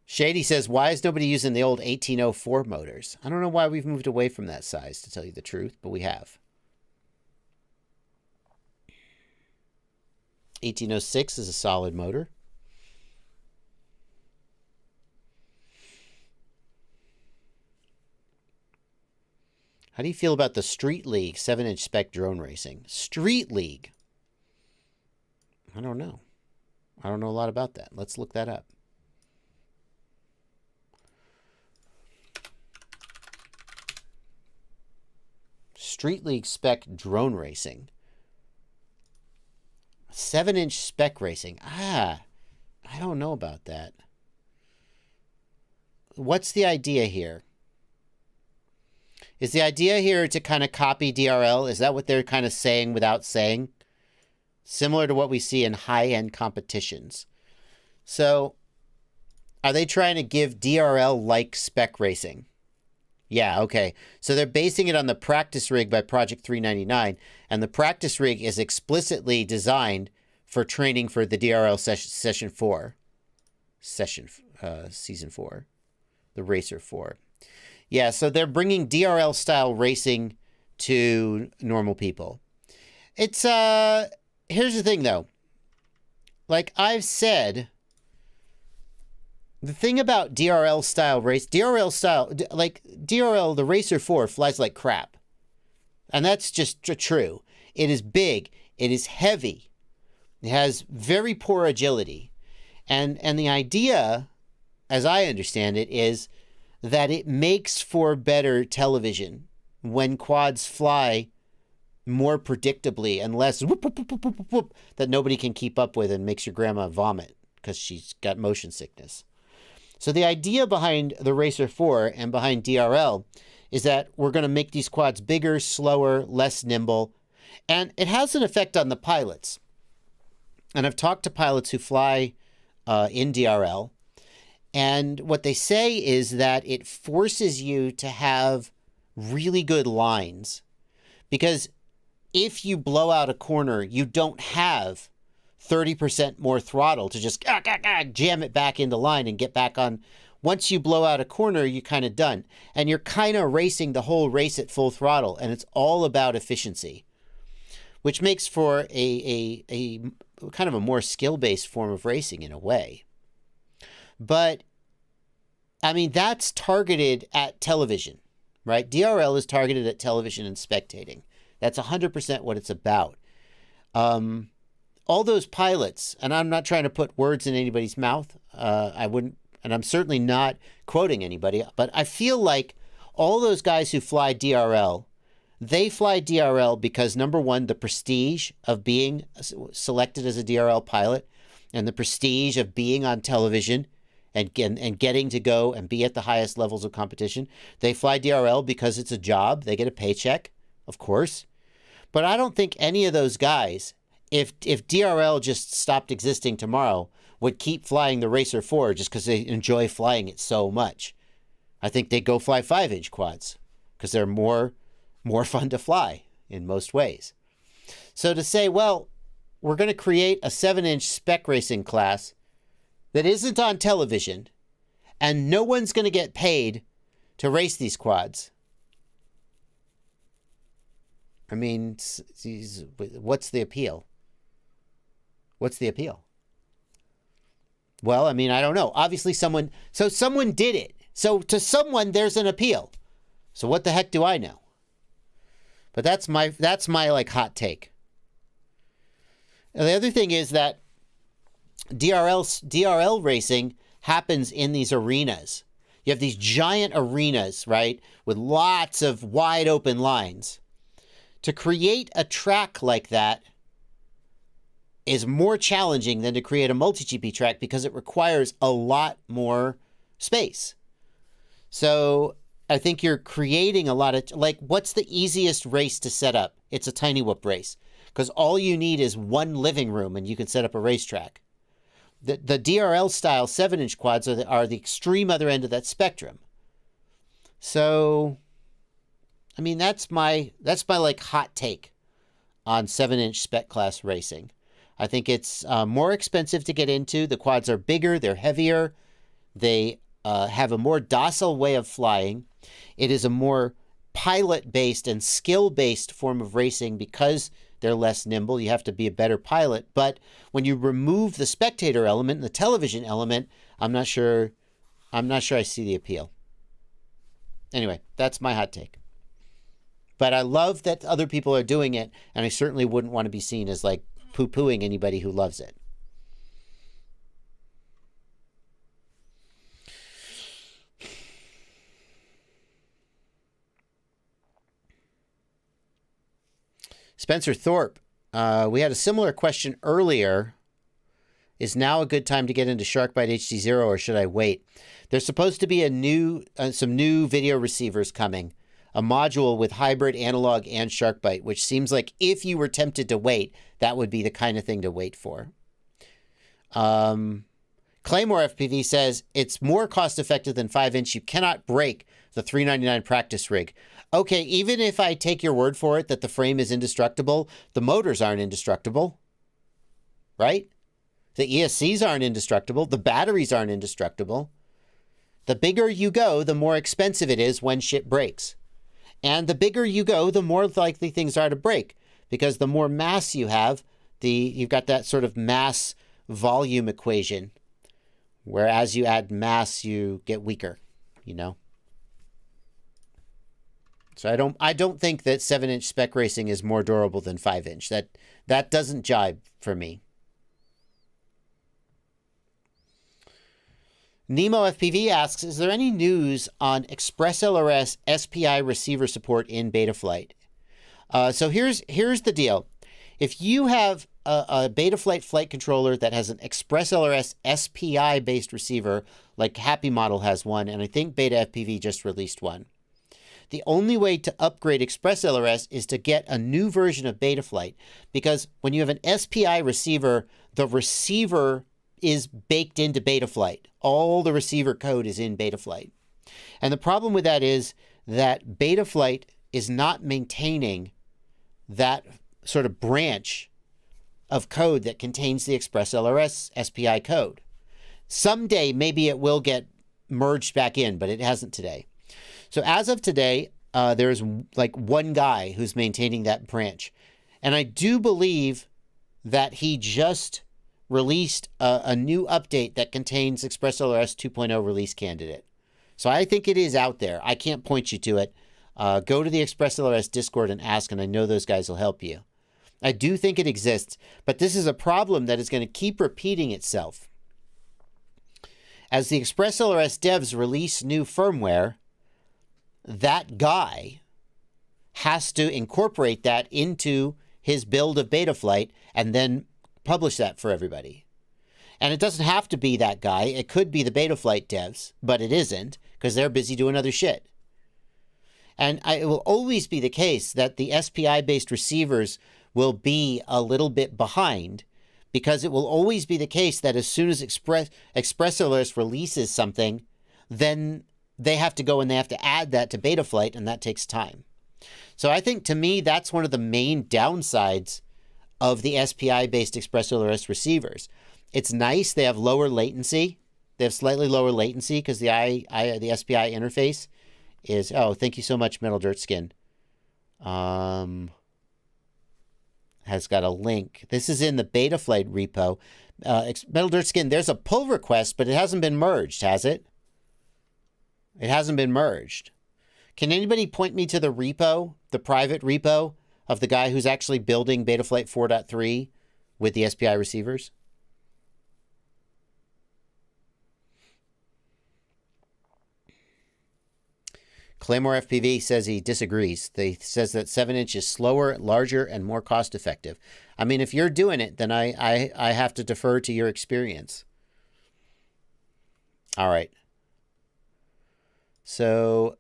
Shady says, why is nobody using the old 1804 motors? I don't know why we've moved away from that size, to tell you the truth, but we have. 1806 is a solid motor. How do you feel about the Street League 7-inch spec drone racing? Street League? I don't know. I don't know a lot about that. Let's look that up. Street League spec drone racing. 7-inch spec racing. I don't know about that. What's the idea here? Is the idea here to kind of copy DRL? Is that what they're kind of saying without saying? Similar to what we see in high-end competitions. So, are they trying to give DRL-like spec racing? Yeah, okay. So they're basing it on the practice rig by Project 399, and the practice rig is explicitly designed for training for the DRL Season 4, the Racer 4. Yeah, so they're bringing DRL-style racing to normal people. It's, here's the thing, though. Like I've said, the thing about DRL-style race, DRL, the Racer 4 flies like crap. And that's just true. It is big. It is heavy. It has very poor agility. And the idea, as I understand it, is that it makes for better television when quads fly more predictably and less whoop, whoop, whoop, whoop, whoop, whoop, that nobody can keep up with and makes your grandma vomit because she's got motion sickness. So the idea behind the Racer 4 and behind DRL is that we're going to make these quads bigger, slower, less nimble, and it has an effect on the pilots. And I've talked to pilots who fly in DRL, and what they say is that it forces you to have really good lines, because if you blow out a corner, you don't have 30% more throttle to just jam it back into line and get back on. Once you blow out a corner, you're kind of done. And you're kind of racing the whole race at full throttle, and it's all about efficiency, which makes for a kind of a more skill-based form of racing in a way. But, I mean, that's targeted at television, right? DRL is targeted at television and spectating. That's 100% what it's about. All those pilots, and I'm not trying to put words in anybody's mouth. I wouldn't, and I'm certainly not quoting anybody, but I feel like all those guys who fly DRL, they fly DRL because, number one, the prestige of being selected as a DRL pilot and the prestige of being on television and getting to go and be at the highest levels of competition. They fly DRL because it's a job. They get a paycheck, of course. But I don't think any of those guys, if DRL just stopped existing tomorrow, would keep flying the Racer 4 just because they enjoy flying it so much. I think they'd go fly 5-inch quads because they're more fun to fly in most ways. So to say, well, we're going to create a 7-inch spec racing class that isn't on television and no one's going to get paid to race these quads. I mean, what's the appeal? What's the appeal? Well, I mean, I don't know. Obviously someone did it. So to someone, there's an appeal. So what the heck do I know? But that's my like hot take. And the other thing is that DRL racing happens in these arenas. You have these giant arenas, right, with lots of wide open lines. To create a track like that is more challenging than to create a multi-GP track because it requires a lot more space. So I think you're creating a lot of, like, what's the easiest race to set up? It's a tiny whoop race because all you need is one living room and you can set up a racetrack. The DRL style 7-inch quads are the extreme other end of that spectrum. So, I mean, that's my like hot take on 7-inch spec class racing. I think it's more expensive to get into. The quads are bigger, they're heavier, they have a more docile way of flying. It is a more pilot-based and skill-based form of racing because they're less nimble. You have to be a better pilot. But when you remove the spectator element and the television element, I'm not sure I see the appeal. Anyway, that's my hot take. But I love that other people are doing it, and I certainly wouldn't want to be seen as like poo-pooing anybody who loves it. Spencer Thorpe, we had a similar question earlier. Is now a good time to get into SharkBite HDZero, or should I wait? There's supposed to be some new video receivers coming. A module with hybrid analog and SharkBite, which seems like if you were tempted to wait, that would be the kind of thing to wait for. Claymore FPV says, it's more cost-effective than 5-inch. You cannot break the $399 practice rig. Okay, even if I take your word for it that the frame is indestructible, the motors aren't indestructible, right? The ESCs aren't indestructible. The batteries aren't indestructible. The bigger you go, the more expensive it is when shit breaks. And the bigger you go, the more likely things are to break. Because the more mass you have, you've got that sort of mass volume equation. Where as you add mass, you get weaker, you know? So I don't think that 7-inch spec racing is more durable than 5-inch. That doesn't jibe for me. Nemo FPV asks, is there any news on ExpressLRS SPI receiver support in Betaflight? So here's the deal. If you have a Betaflight flight controller that has an ExpressLRS SPI based receiver, like Happy Model has one, and I think Beta FPV just released one. The only way to upgrade ExpressLRS is to get a new version of Betaflight, because when you have an SPI receiver, the receiver is baked into Betaflight. All the receiver code is in Betaflight. And the problem with that is that Betaflight is not maintaining that sort of branch of code that contains the ExpressLRS SPI code. Someday, maybe it will get merged back in, but it hasn't today. So as of today, there's like one guy who's maintaining that branch. And I do believe that he just released a new update that contains ExpressLRS 2.0 release candidate. So I think it is out there. I can't point you to it. Go to the ExpressLRS Discord and ask, and I know those guys will help you. I do think it exists, but this is a problem that is going to keep repeating itself. As the ExpressLRS devs release new firmware, that guy has to incorporate that into his build of Betaflight and then publish that for everybody. And it doesn't have to be that guy. It could be the Betaflight devs, but it isn't because they're busy doing other shit. And it will always be the case that the SPI-based receivers will be a little bit behind, because it will always be the case that as soon as ExpressLRS releases something, then they have to go and they have to add that to Betaflight, and that takes time. So I think, to me, that's one of the main downsides of the SPI-based ExpressLRS receivers. It's nice. They have lower latency. They have slightly lower latency because the SPI interface is... Oh, thank you so much, Metal Dirt Skin. has got a link. This is in the Betaflight repo. Metal Dirt Skin, there's a pull request, but it hasn't been merged, has it? It hasn't been merged. Can anybody point me to the repo, the private repo of the guy who's actually building Betaflight 4.3 with the SPI receivers? Claymore FPV says he disagrees. He says that 7-inch is slower, larger, and more cost-effective. I mean, if you're doing it, then I have to defer to your experience. All right. So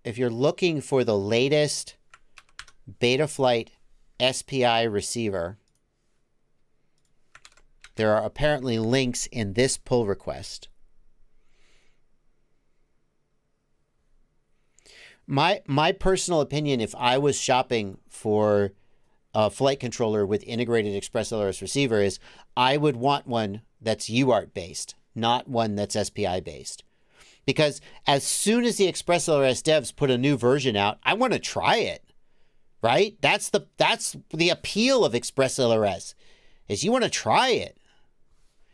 if you're looking for the latest Betaflight SPI receiver, there are apparently links in this pull request. My personal opinion, if I was shopping for a flight controller with integrated ExpressLRS receiver, is I would want one that's UART based, not one that's SPI based. Because as soon as the ExpressLRS devs put a new version out, I want to try it, right? That's the appeal of ExpressLRS, is you want to try it.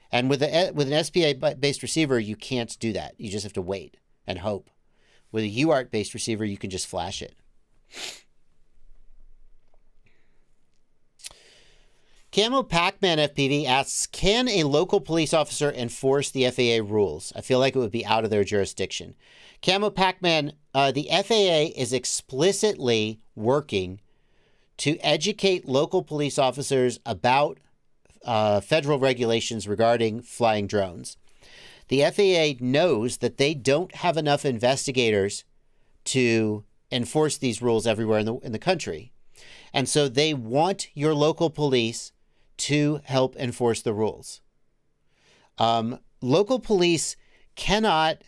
And with an SPI based receiver, you can't do that. You just have to wait and hope. With a UART based receiver, you can just flash it. Camo Pac-Man FPV asks, can a local police officer enforce the FAA rules? I feel like it would be out of their jurisdiction. Camo Pac-Man, the FAA is explicitly working to educate local police officers about federal regulations regarding flying drones. The FAA knows that they don't have enough investigators to enforce these rules everywhere in the country. And so they want your local police to help enforce the rules. Local police cannot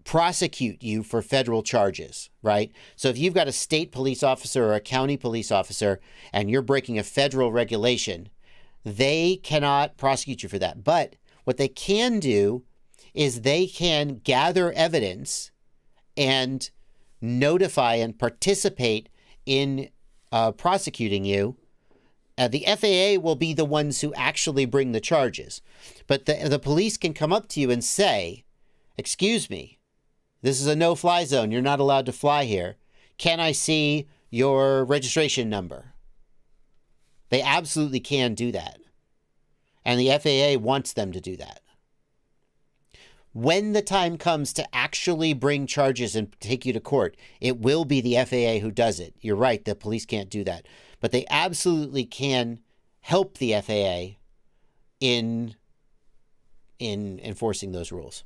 prosecute you for federal charges, right? So if you've got a state police officer or a county police officer and you're breaking a federal regulation, they cannot prosecute you for that. But what they can do is they can gather evidence and notify and participate in prosecuting you. The FAA will be the ones who actually bring the charges. But the police can come up to you and say, excuse me, this is a no-fly zone. You're not allowed to fly here. Can I see your registration number? They absolutely can do that. And the FAA wants them to do that. When the time comes to actually bring charges and take you to court, it will be the FAA who does it. You're right, the police can't do that. But they absolutely can help the FAA in enforcing those rules.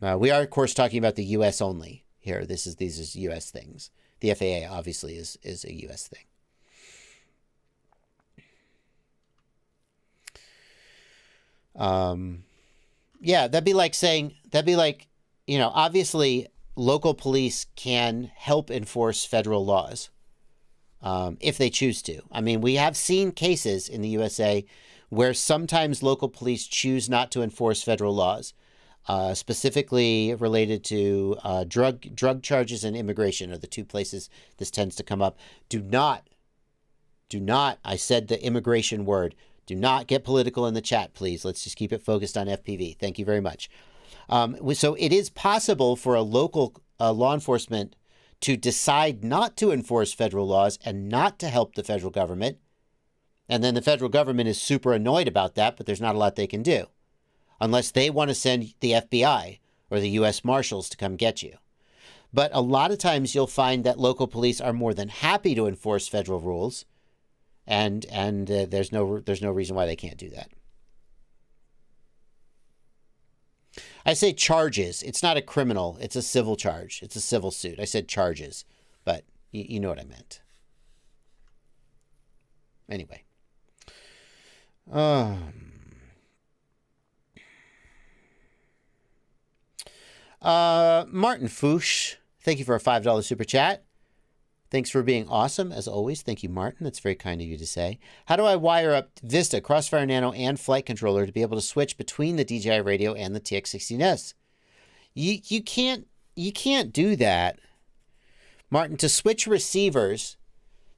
We are, of course, talking about the U.S. only here. These is U.S. things. The FAA obviously is a U.S. thing. Yeah, that'd be like, obviously local police can help enforce federal laws if they choose to. I mean, we have seen cases in the USA where sometimes local police choose not to enforce federal laws, specifically related to drug charges and immigration are the two places this tends to come up. Do not, I said the immigration word, do not get political in the chat, please. Let's just keep it focused on FPV. Thank you very much. So it is possible for a local law enforcement to decide not to enforce federal laws and not to help the federal government. And then the federal government is super annoyed about that, but there's not a lot they can do unless they want to send the FBI or the U.S. Marshals to come get you. But a lot of times you'll find that local police are more than happy to enforce federal rules. And there's no reason why they can't do that. I say charges. It's not a criminal. It's a civil charge. It's a civil suit. I said charges, but you know what I meant. Anyway. Martin Fouche, thank you for a $5 super chat. Thanks for being awesome, as always. Thank you, Martin. That's very kind of you to say. How do I wire up Vista, Crossfire Nano, and Flight Controller to be able to switch between the DJI Radio and the TX16S? You can't do that. Martin, to switch receivers,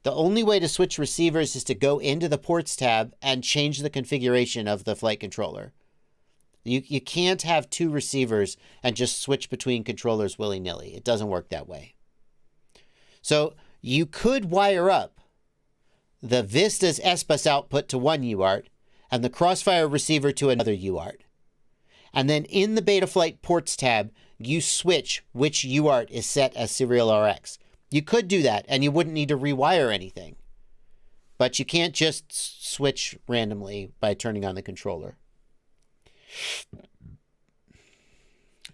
the only way to switch receivers is to go into the ports tab and change the configuration of the flight controller. You can't have two receivers and just switch between controllers willy-nilly. It doesn't work that way. So you could wire up the Vista's S-Bus output to one UART and the Crossfire receiver to another UART. And then in the Betaflight ports tab, you switch which UART is set as serial RX. You could do that and you wouldn't need to rewire anything. But you can't just switch randomly by turning on the controller.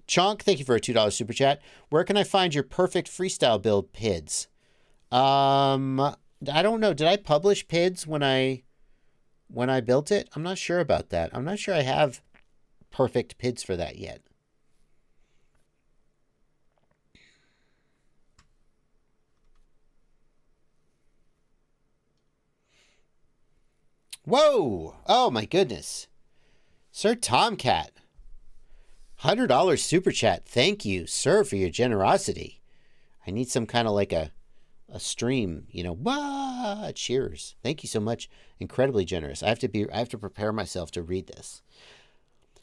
Chonk, thank you for a $2 super chat. Where can I find your perfect freestyle build PIDs? I don't know. Did I publish PIDs when I built it? I'm not sure about that. I'm not sure I have perfect PIDs for that yet. Whoa! Oh my goodness. Sir Tomcat. $100 super chat. Thank you, sir, for your generosity. I need some kind of like a stream, you know. Wah! Cheers. Thank you so much. Incredibly generous. I have to prepare myself to read this.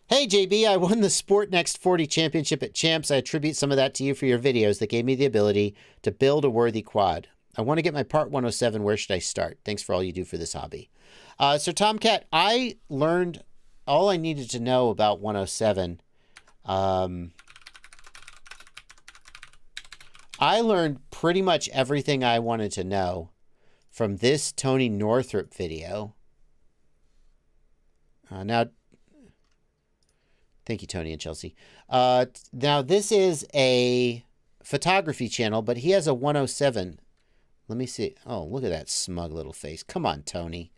Hey JB, I won the Sport Next 40 championship at Champs. I attribute some of that to you for your videos that gave me the ability to build a worthy quad. I want to get my Part 107. Where should I start? Thanks for all you do for this hobby. Sir Tomcat, I learned all I needed to know about 107. I learned pretty much everything I wanted to know from this Tony Northrup video. Now, thank you, Tony and Chelsea. Now, this is a photography channel, but he has a 107. Let me see. Oh, look at that smug little face. Come on, Tony.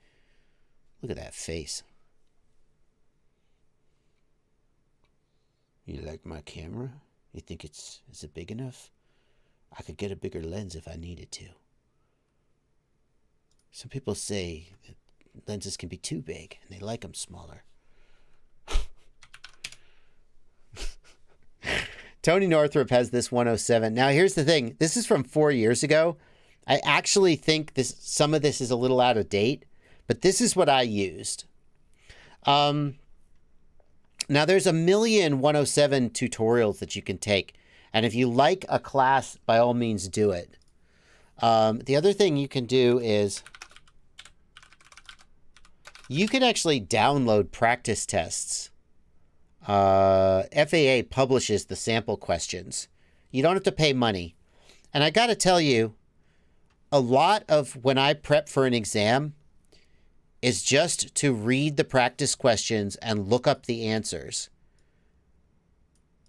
Look at that face. You like my camera? You think is it big enough? I could get a bigger lens if I needed to. Some people say that lenses can be too big and they like them smaller. Tony Northrup has this 107. Now, here's the thing. This is from 4 years ago. I actually think some of this is a little out of date, but this is what I used. Now, there's a million 107 tutorials that you can take. And if you like a class, by all means, do it. The other thing you can do is you can actually download practice tests. FAA publishes the sample questions. You don't have to pay money. And I got to tell you, a lot of when I prep for an exam is just to read the practice questions and look up the answers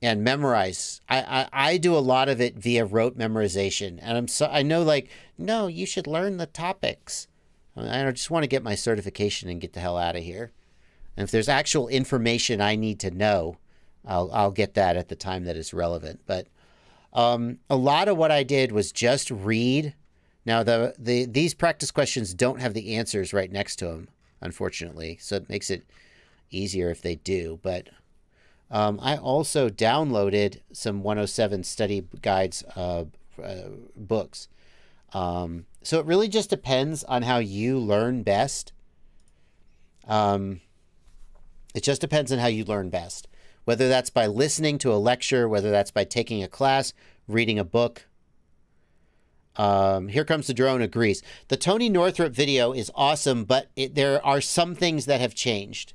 and memorize. I do a lot of it via rote memorization. And I know, like, no, you should learn the topics. I just want to get my certification and get the hell out of here. And if there's actual information I need to know, I'll get that at the time that is relevant. But a lot of what I did was just read. Now, these practice questions don't have the answers right next to them, unfortunately. So it makes it easier if they do. But I also downloaded some 107 study guides books. So it really just depends on how you learn best. It just depends on how you learn best. Whether that's by listening to a lecture, whether that's by taking a class, reading a book. Here Comes the Drone agrees. The Tony Northrup video is awesome, but there are some things that have changed.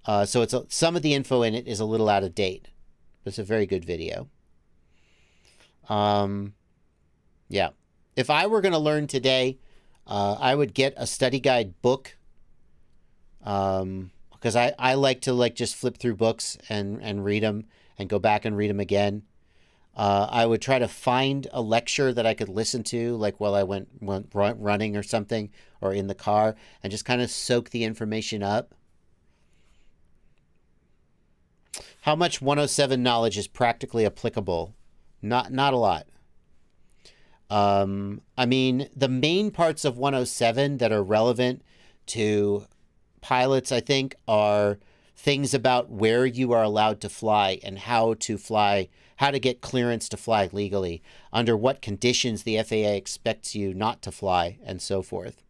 So some of the info in it is a little out of date. It's a very good video. Yeah. If I were going to learn today, I would get a study guide book. Because I like to just flip through books and read them and go back and read them again. I would try to find a lecture that I could listen to, like while I went running or something, or in the car, and just kind of soak the information up. How much 107 knowledge is practically applicable? Not a lot. I mean, the main parts of 107 that are relevant to pilots, I think, are things about where you are allowed to fly and how to fly, how to get clearance to fly legally, under what conditions the FAA expects you not to fly, and so forth.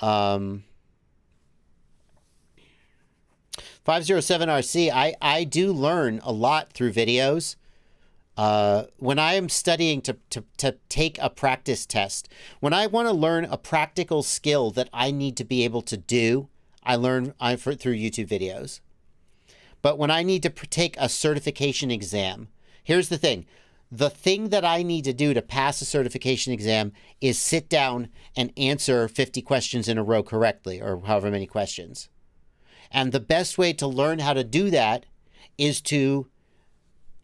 507RC, I do learn a lot through videos. When I am studying to take a practice test, when I want to learn a practical skill that I need to be able to do, I learn through YouTube videos. But when I need to take a certification exam, here's the thing. The thing that I need to do to pass a certification exam is sit down and answer 50 questions in a row correctly, or however many questions. And the best way to learn how to do that is to,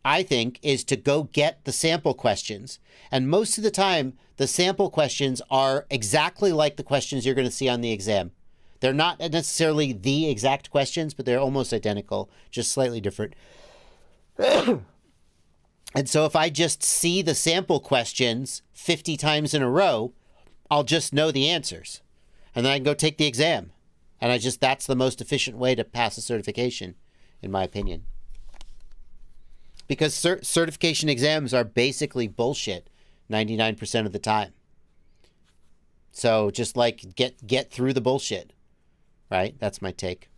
I think, is to go get the sample questions. And most of the time, the sample questions are exactly like the questions you're going to see on the exam. They're not necessarily the exact questions, but they're almost identical, just slightly different. And so if I just see the sample questions 50 times in a row, I'll just know the answers. And then I can go take the exam. And that's the most efficient way to pass a certification, in my opinion. Because certification exams are basically bullshit 99% of the time. So just like get through the bullshit, right? That's my take.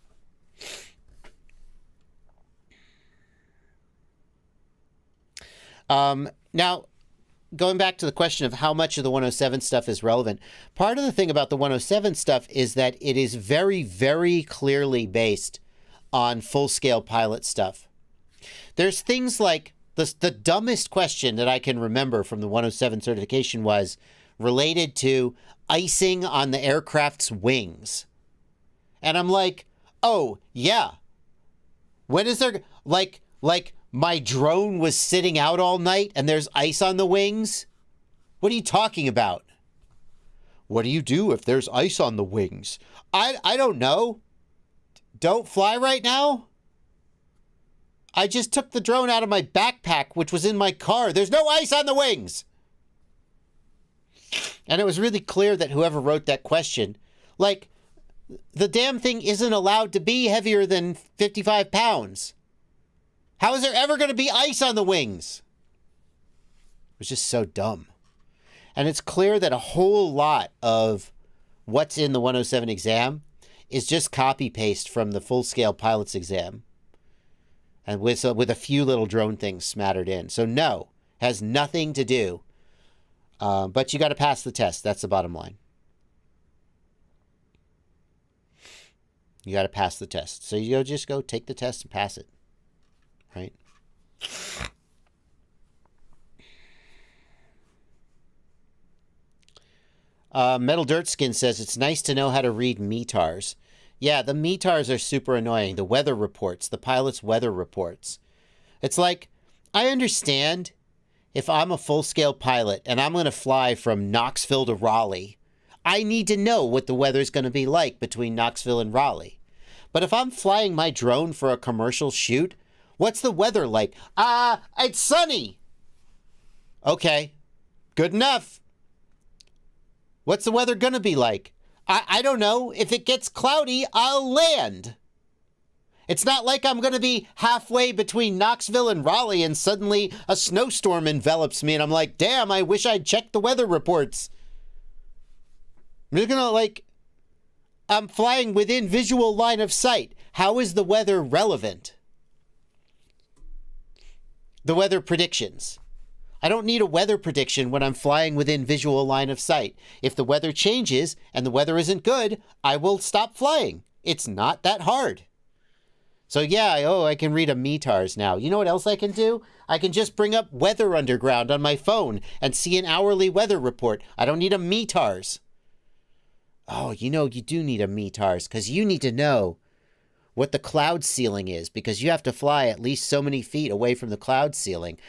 Now, going back to the question of how much of the 107 stuff is relevant, part of the thing about the 107 stuff is that it is very, very clearly based on full-scale pilot stuff. There's things like the dumbest question that I can remember from the 107 certification was related to icing on the aircraft's wings. And I'm like, oh, yeah. When is there, like my drone was sitting out all night and there's ice on the wings? What are you talking about? What do you do if there's ice on the wings? I don't know. Don't fly right now? I just took the drone out of my backpack, which was in my car. There's no ice on the wings. And it was really clear that whoever wrote that question, like, the damn thing isn't allowed to be heavier than 55 pounds. How is there ever going to be ice on the wings? It was just so dumb. And it's clear that a whole lot of what's in the 107 exam is just copy-paste from the full-scale pilot's exam. And with a few little drone things smattered in. So no, has nothing to do. But you got to pass the test. That's the bottom line. You got to pass the test. So you just go take the test and pass it. Right? Metal Dirt Skin says, it's nice to know how to read METARs. Yeah, the METARs are super annoying. The weather reports, the pilot's weather reports. It's like, I understand if I'm a full-scale pilot and I'm going to fly from Knoxville to Raleigh, I need to know what the weather's going to be like between Knoxville and Raleigh. But if I'm flying my drone for a commercial shoot, what's the weather like? It's sunny. Okay, good enough. What's the weather going to be like? I don't know. If it gets cloudy, I'll land. It's not like I'm going to be halfway between Knoxville and Raleigh and suddenly a snowstorm envelops me and I'm like, damn, I wish I'd checked the weather reports. I'm just going to I'm flying within visual line of sight. How is the weather relevant? The weather predictions. I don't need a weather prediction when I'm flying within visual line of sight. If the weather changes and the weather isn't good, I will stop flying. It's not that hard. So yeah, I can read a METARs now. You know what else I can do? I can just bring up Weather Underground on my phone and see an hourly weather report. I don't need a METARs. Oh, you do need a METARs because you need to know what the cloud ceiling is because you have to fly at least so many feet away from the cloud ceiling.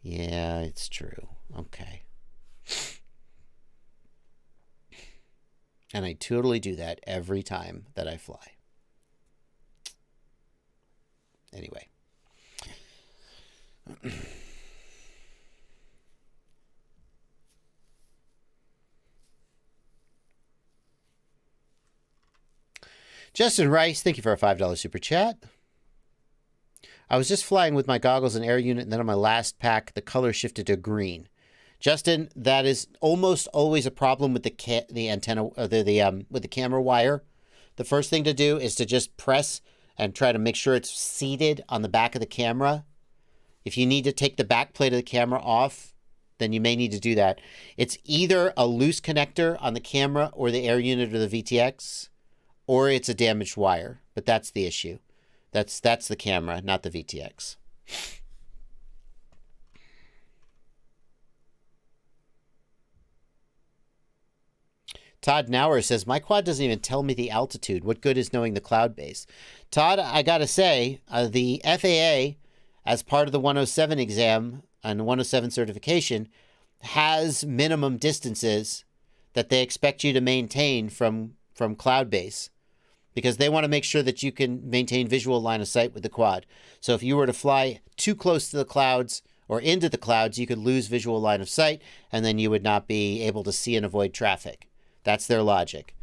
Yeah, it's true. Okay. And I totally do that every time that I fly. Anyway. Justin Rice, thank you for a $5 super chat. I was just flying with my goggles and air unit, and then on my last pack, the color shifted to green. Justin, that is almost always a problem with the antenna, with the camera wire. The first thing to do is to just press and try to make sure it's seated on the back of the camera. If you need to take the back plate of the camera off, then you may need to do that. It's either a loose connector on the camera or the air unit or the VTX, or it's a damaged wire. But that's the issue. That's the camera, not the VTX. Todd Nauer says, my quad doesn't even tell me the altitude. What good is knowing the cloud base? Todd, I got to say, the FAA, as part of the 107 exam and 107 certification, has minimum distances that they expect you to maintain from cloud base, because they want to make sure that you can maintain visual line of sight with the quad. So if you were to fly too close to the clouds or into the clouds, you could lose visual line of sight, and then you would not be able to see and avoid traffic. That's their logic.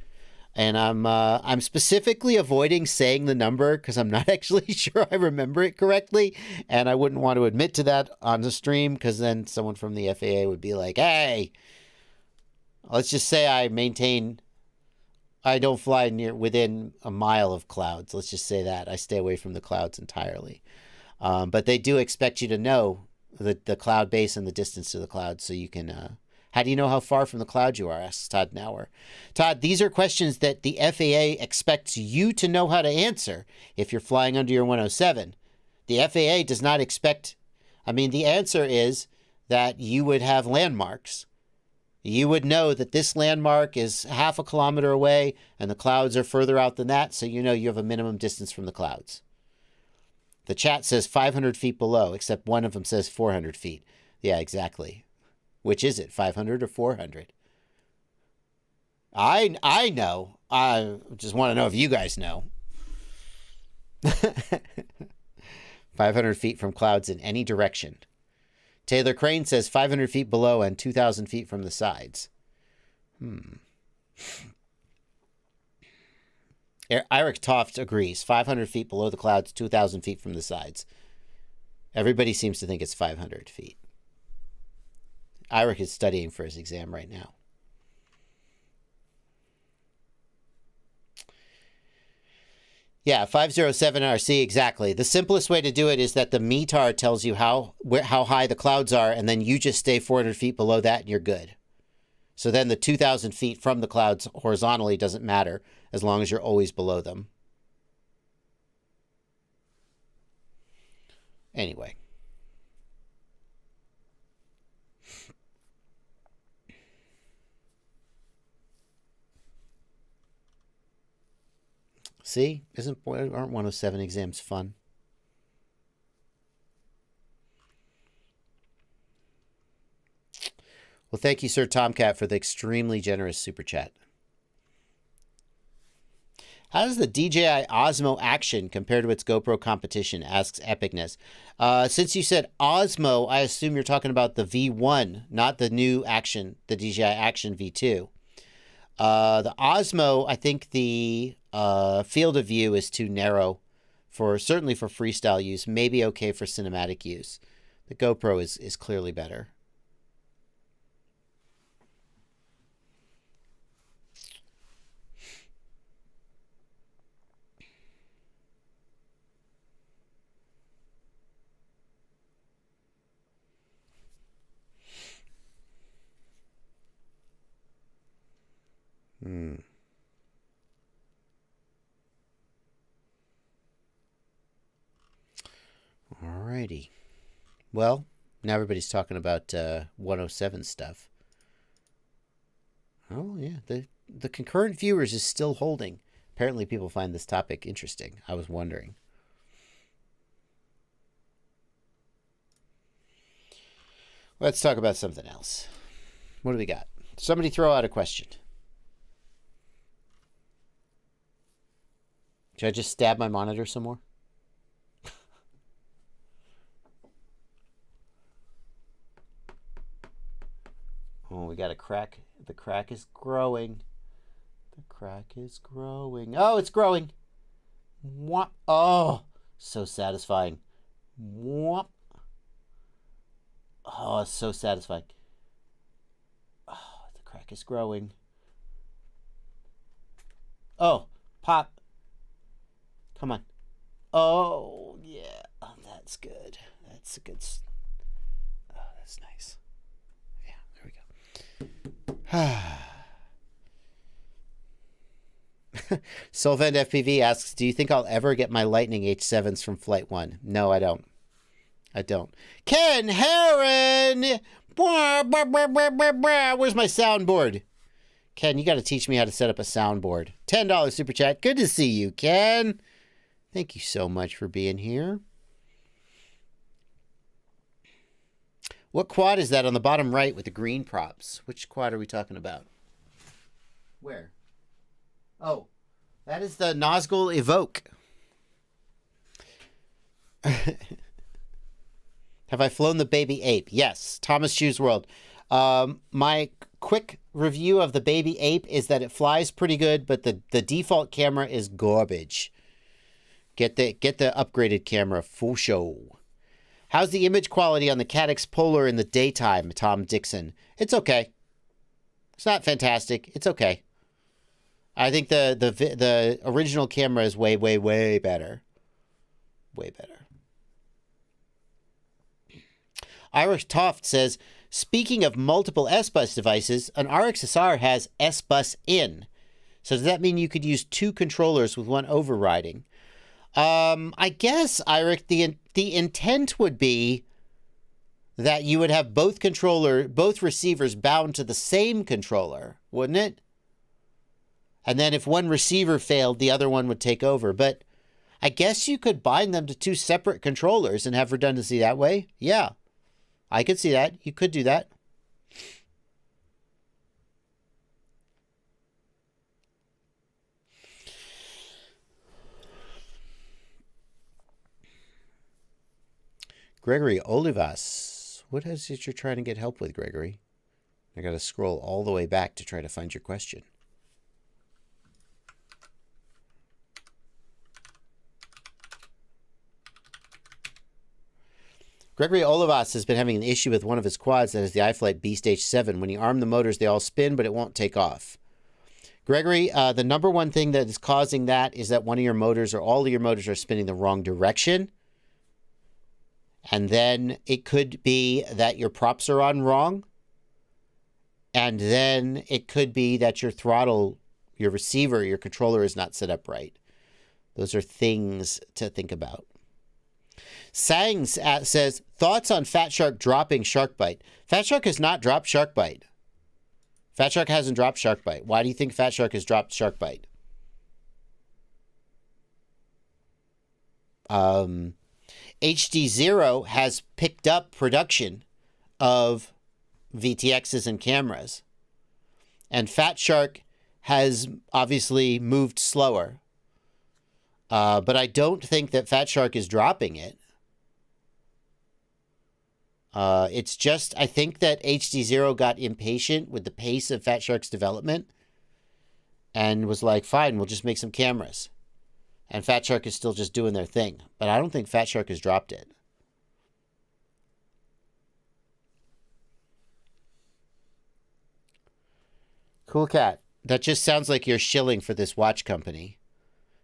And I'm specifically avoiding saying the number because I'm not actually sure I remember it correctly. And I wouldn't want to admit to that on the stream, because then someone from the FAA would be like, hey, let's just say I don't fly within a mile of clouds. Let's just say that. I stay away from the clouds entirely. But they do expect you to know the cloud base and the distance to the clouds, so you can... how do you know how far from the cloud you are? Asks Todd Nauer. Todd, these are questions that the FAA expects you to know how to answer if you're flying under your 107. The FAA does not expect... I mean, the answer is that you would have landmarks. You would know that this landmark is half a kilometer away and the clouds are further out than that, so you know you have a minimum distance from the clouds. The chat says 500 feet below, except one of them says 400 feet. Yeah, exactly. Which is it, 500 or 400? I know. I just want to know if you guys know. 500 feet from clouds in any direction. Taylor Crane says 500 feet below and 2,000 feet from the sides. Eric Toft agrees. 500 feet below the clouds, 2,000 feet from the sides. Everybody seems to think it's 500 feet. Eric is studying for his exam right now. Yeah, 507 RC, exactly. The simplest way to do it is that the METAR tells you how high the clouds are, and then you just stay 400 feet below that and you're good. So then the 2,000 feet from the clouds horizontally doesn't matter as long as you're always below them. Anyway. See, aren't 107 exams fun? Well, thank you, Sir Tomcat, for the extremely generous super chat. How does the DJI Osmo Action compare to its GoPro competition? Asks Epicness. Since you said Osmo, I assume you're talking about the V1, not the new Action, the DJI Action V2. The Osmo, I think the field of view is too narrow certainly for freestyle use, maybe okay for cinematic use. The GoPro is clearly better. Alrighty. Well, now everybody's talking about 107 stuff. Oh, yeah. The concurrent viewers is still holding. Apparently people find this topic interesting. I was wondering. Let's talk about something else. What do we got? Somebody throw out a question. Should I just stab my monitor some more? Oh, we got a crack. The crack is growing. The crack is growing. Oh, it's growing. Whop. Oh, so satisfying. Whop. Oh, it's so satisfying. Oh, the crack is growing. Oh, pop. Come on. Oh, yeah. Oh, that's good. That's a good... Oh, that's nice. Yeah, there we go. Solvent FPV asks, do you think I'll ever get my Lightning H7s from Flight 1? No, I don't. I don't. Ken Heron! Where's my soundboard? Ken, you got to teach me how to set up a soundboard. $10 super chat. Good to see you, Ken. Thank you so much for being here. What quad is that on the bottom right with the green props? Which quad are we talking about? Where? Oh, that is the Nazgul Evoke. Have I flown the Baby Ape? Yes. Thomas Shoes World. My quick review of the Baby Ape is that it flies pretty good, but the default camera is garbage. Get the upgraded camera for show. How's the image quality on the Caddx Polar in the daytime, Tom Dixon? It's okay. It's not fantastic. It's okay. I think the original camera is way, way, way better. Way better. Irish Toft says, speaking of multiple S-Bus devices, an RXSR has S-Bus in. So does that mean you could use 2 controllers with 1 overriding? I guess, Irish, the intent would be that you would have both receivers bound to the same controller, wouldn't it? And then if one receiver failed, the other one would take over. But I guess you could bind them to 2 separate controllers and have redundancy that way. Yeah, I could see that. You could do that. Gregory Olivas. What is it you're trying to get help with, Gregory? I got to scroll all the way back to try to find your question. Gregory Olivas has been having an issue with one of his quads that is the iFlight Beast H7. When you arm the motors, they all spin, but it won't take off. Gregory, the number one thing that is causing that is that one of your motors or all of your motors are spinning the wrong direction. And then it could be that your props are on wrong. And then it could be that your throttle, your receiver, your controller is not set up right. Those are things to think about. Sang says, thoughts on Fat Shark dropping Shark Bite. Fat Shark has not dropped Shark Bite. Fat Shark hasn't dropped Shark Bite. Why do you think Fat Shark has dropped Shark Bite? HDZero has picked up production of VTXs and cameras. And Fat Shark has obviously moved slower. But I don't think that Fat Shark is dropping it. It's just, I think that HDZero got impatient with the pace of Fat Shark's development and was like, fine, we'll just make some cameras. And Fat Shark is still just doing their thing. But I don't think Fat Shark has dropped it. Cool Cat. That just sounds like you're shilling for this watch company.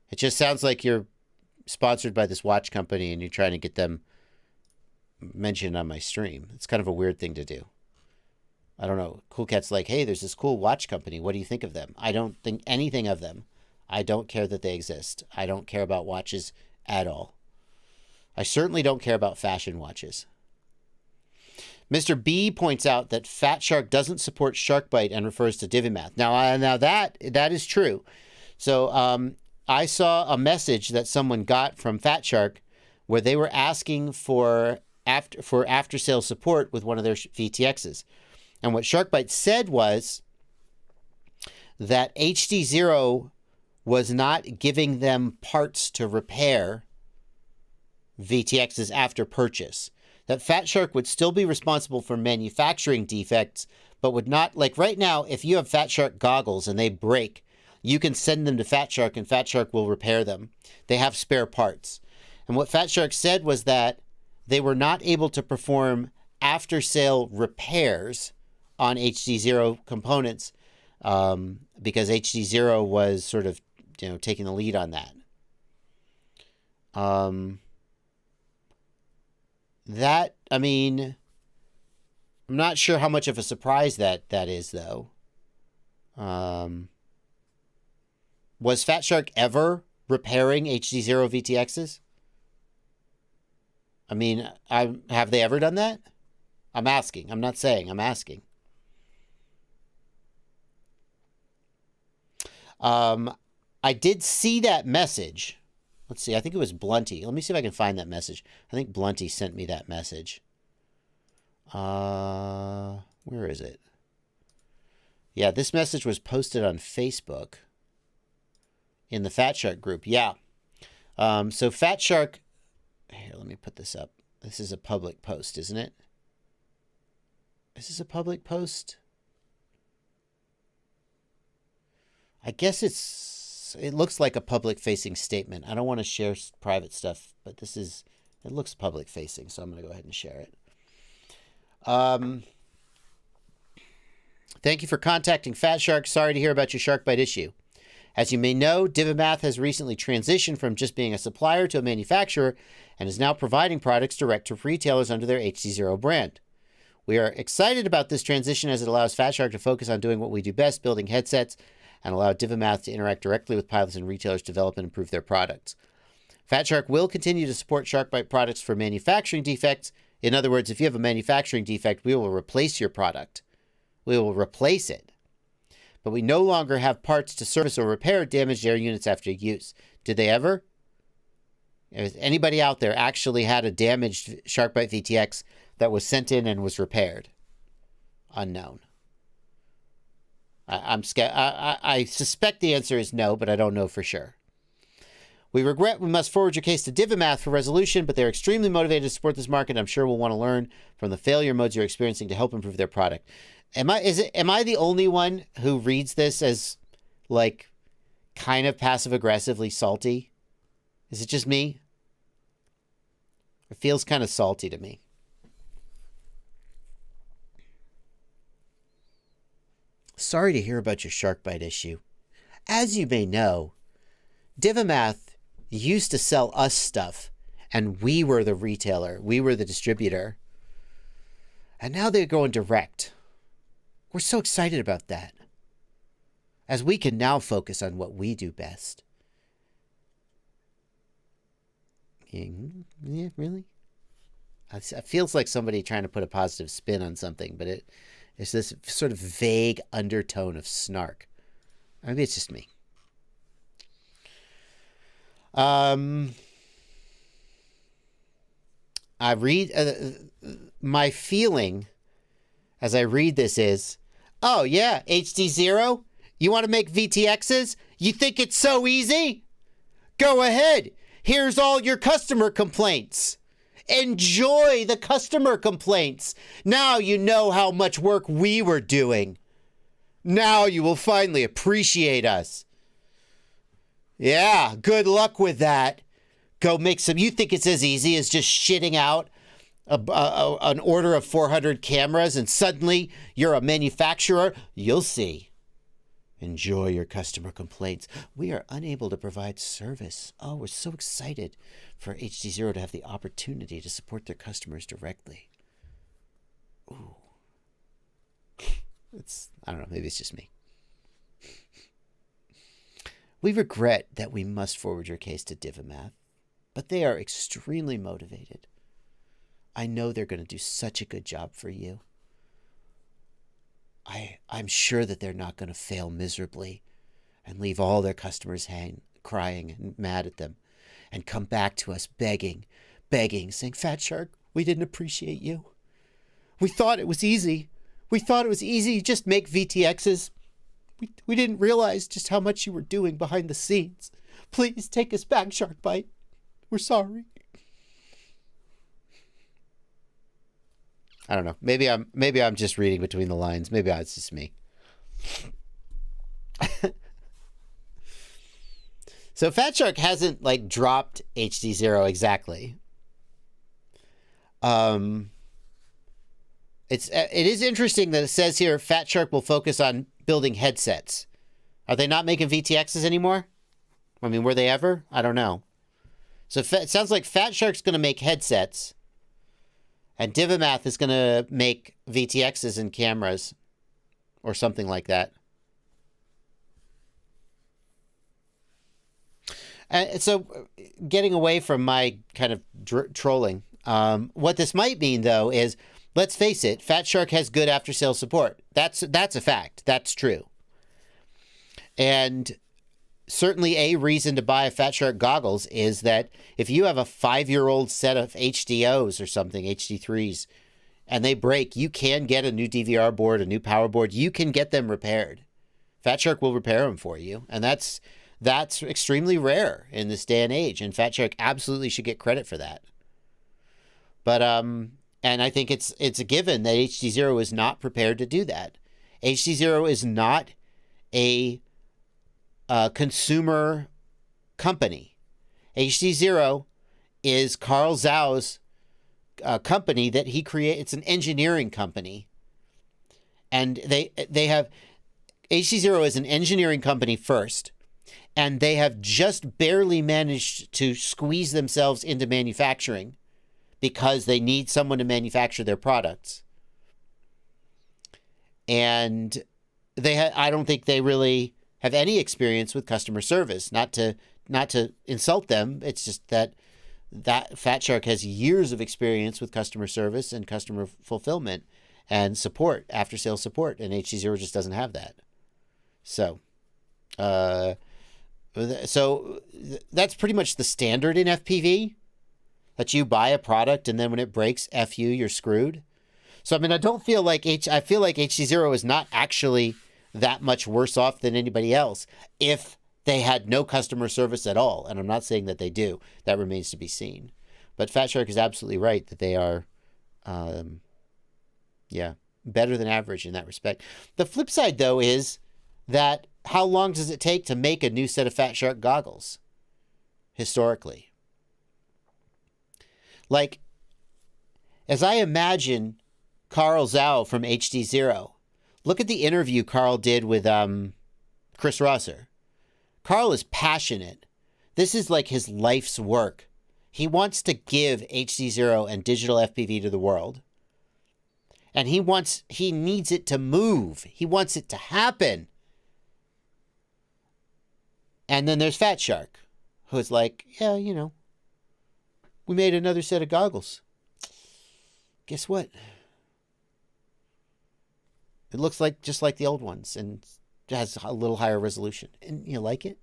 It just sounds like you're sponsored by this watch company and you're trying to get them mentioned on my stream. It's kind of a weird thing to do. I don't know. Cool Cat's like, hey, there's this cool watch company. What do you think of them? I don't think anything of them. I don't care that they exist. I don't care about watches at all. I certainly don't care about fashion watches. Mr. B points out that Fat Shark doesn't support SharkBite and refers to DiviMath. Now that is true. So I saw a message that someone got from Fat Shark where they were asking for after sales support with one of their VTXs. And what SharkBite said was that HDZero was not giving them parts to repair VTXs after purchase. That Fat Shark would still be responsible for manufacturing defects, but would not, like right now, if you have Fat Shark goggles and they break, you can send them to Fat Shark and Fat Shark will repair them. They have spare parts. And what Fat Shark said was that they were not able to perform after-sale repairs on HDZero components because HDZero was sort of, taking the lead on that. I'm not sure how much of a surprise that is, though. Was Fat Shark ever repairing HDZero VTXs? Have they ever done that? I'm asking. I'm not saying. I'm asking. I did see that message. Let's see. I think it was Blunty. Let me see if I can find that message. I think Blunty sent me that message. Where is it? Yeah, this message was posted on Facebook in the Fat Shark group. Yeah. So Fat Shark... Here, let me put this up. This is a public post, isn't it? Is this a public post? I guess it looks like a public-facing statement. I don't want to share private stuff, but it looks public-facing, so I'm going to go ahead and share it. Thank you for contacting Fat Shark. Sorry to hear about your shark bite issue. As you may know, Divimath has recently transitioned from just being a supplier to a manufacturer and is now providing products direct to retailers under their HDZero brand. We are excited about this transition as it allows Fat Shark to focus on doing what we do best, building headsets, and allow Divimath to interact directly with pilots and retailers to develop and improve their products. Fat Shark will continue to support SharkBite products for manufacturing defects. In other words, if you have a manufacturing defect, we will replace your product. We will replace it. But we no longer have parts to service or repair damaged air units after use. Did they ever? If anybody out there actually had a damaged SharkBite VTX that was sent in and was repaired? Unknown. I suspect the answer is no, but I don't know for sure. We regret we must forward your case to Divimath for resolution, but they're extremely motivated to support this market. I'm sure we'll want to learn from the failure modes you're experiencing to help improve their product. Am I the only one who reads this as, like, kind of passive-aggressively salty? Is it just me? It feels kind of salty to me. Sorry to hear about your shark bite issue. As you may know, Divimath used to sell us stuff, and we were the retailer. We were the distributor. And now they're going direct. We're so excited about that, as we can now focus on what we do best. Yeah, really? It feels like somebody trying to put a positive spin on something, but it's this sort of vague undertone of snark. Maybe it's just me. I read... my feeling as I read this is, oh yeah, HDZero? You want to make VTXs? You think it's so easy? Go ahead. Here's all your customer complaints. Enjoy the customer complaints. Now you know how much work we were doing. Now you will finally appreciate us. Yeah, good luck with that. Go make some... You think it's as easy as just shitting out an order of 400 cameras and suddenly you're a manufacturer? You'll see. Enjoy your customer complaints. We are unable to provide service. Oh, we're so excited for HDZero to have the opportunity to support their customers directly. Ooh. I don't know, maybe it's just me. We regret that we must forward your case to Divimath, but they are extremely motivated. I know they're going to do such a good job for you. I'm sure that they're not going to fail miserably and leave all their customers crying and mad at them and come back to us begging, saying, Fat Shark, we didn't appreciate you. We thought it was easy. We thought it was easy. Just make VTXs. We didn't realize just how much you were doing behind the scenes. Please take us back, SharkBite. We're sorry. I don't know. Maybe I'm just reading between the lines. Maybe it's just me. So Fat Shark hasn't like dropped HDZero exactly. It is interesting that it says here Fat Shark will focus on building headsets. Are they not making VTXs anymore? I mean, were they ever? I don't know. So it sounds like Fat Shark's going to make headsets, and Divimath is going to make VTXs and cameras, or something like that. So, getting away from my kind of trolling, what this might mean, though, is, let's face it, Fat Shark has good after-sales support. That's a fact. That's true. And certainly a reason to buy a Fat Shark goggles is that if you have a 5-year-old set of HDOs or something, HD3s, and they break, you can get a new DVR board, a new power board. You can get them repaired. Fat Shark will repair them for you. And that's extremely rare in this day and age. And Fat Shark absolutely should get credit for that. But, and I think it's a given that HDZero is not prepared to do that. HDZero is not a consumer company. HDZero is Carl Zhao's company that he created. It's an engineering company, and they have HDZero is an engineering company first, and they have just barely managed to squeeze themselves into manufacturing because they need someone to manufacture their products. And I don't think they really have any experience with customer service. Not to insult them. It's just that Fat Shark has years of experience with customer service and customer fulfillment and support, after sales support, and HDZero just doesn't have that. So, that's pretty much the standard in FPV, that you buy a product and then when it breaks, F you, you're screwed. So, I mean, I feel like HDZero is not actually that much worse off than anybody else if they had no customer service at all. And I'm not saying that they do. That remains to be seen. But Fat Shark is absolutely right that they are, better than average in that respect. The flip side, though, is that how long does it take to make a new set of Fat Shark goggles, historically? Like, as I imagine Carl Zhao from HDZero, look at the interview Carl did with Chris Rosser. Carl is passionate. This is like his life's work. He wants to give HDZero and digital FPV to the world. And he needs it to move. He wants it to happen. And then there's Fat Shark, who's like, yeah, we made another set of goggles. Guess what? It looks like just like the old ones and has a little higher resolution. And you like it?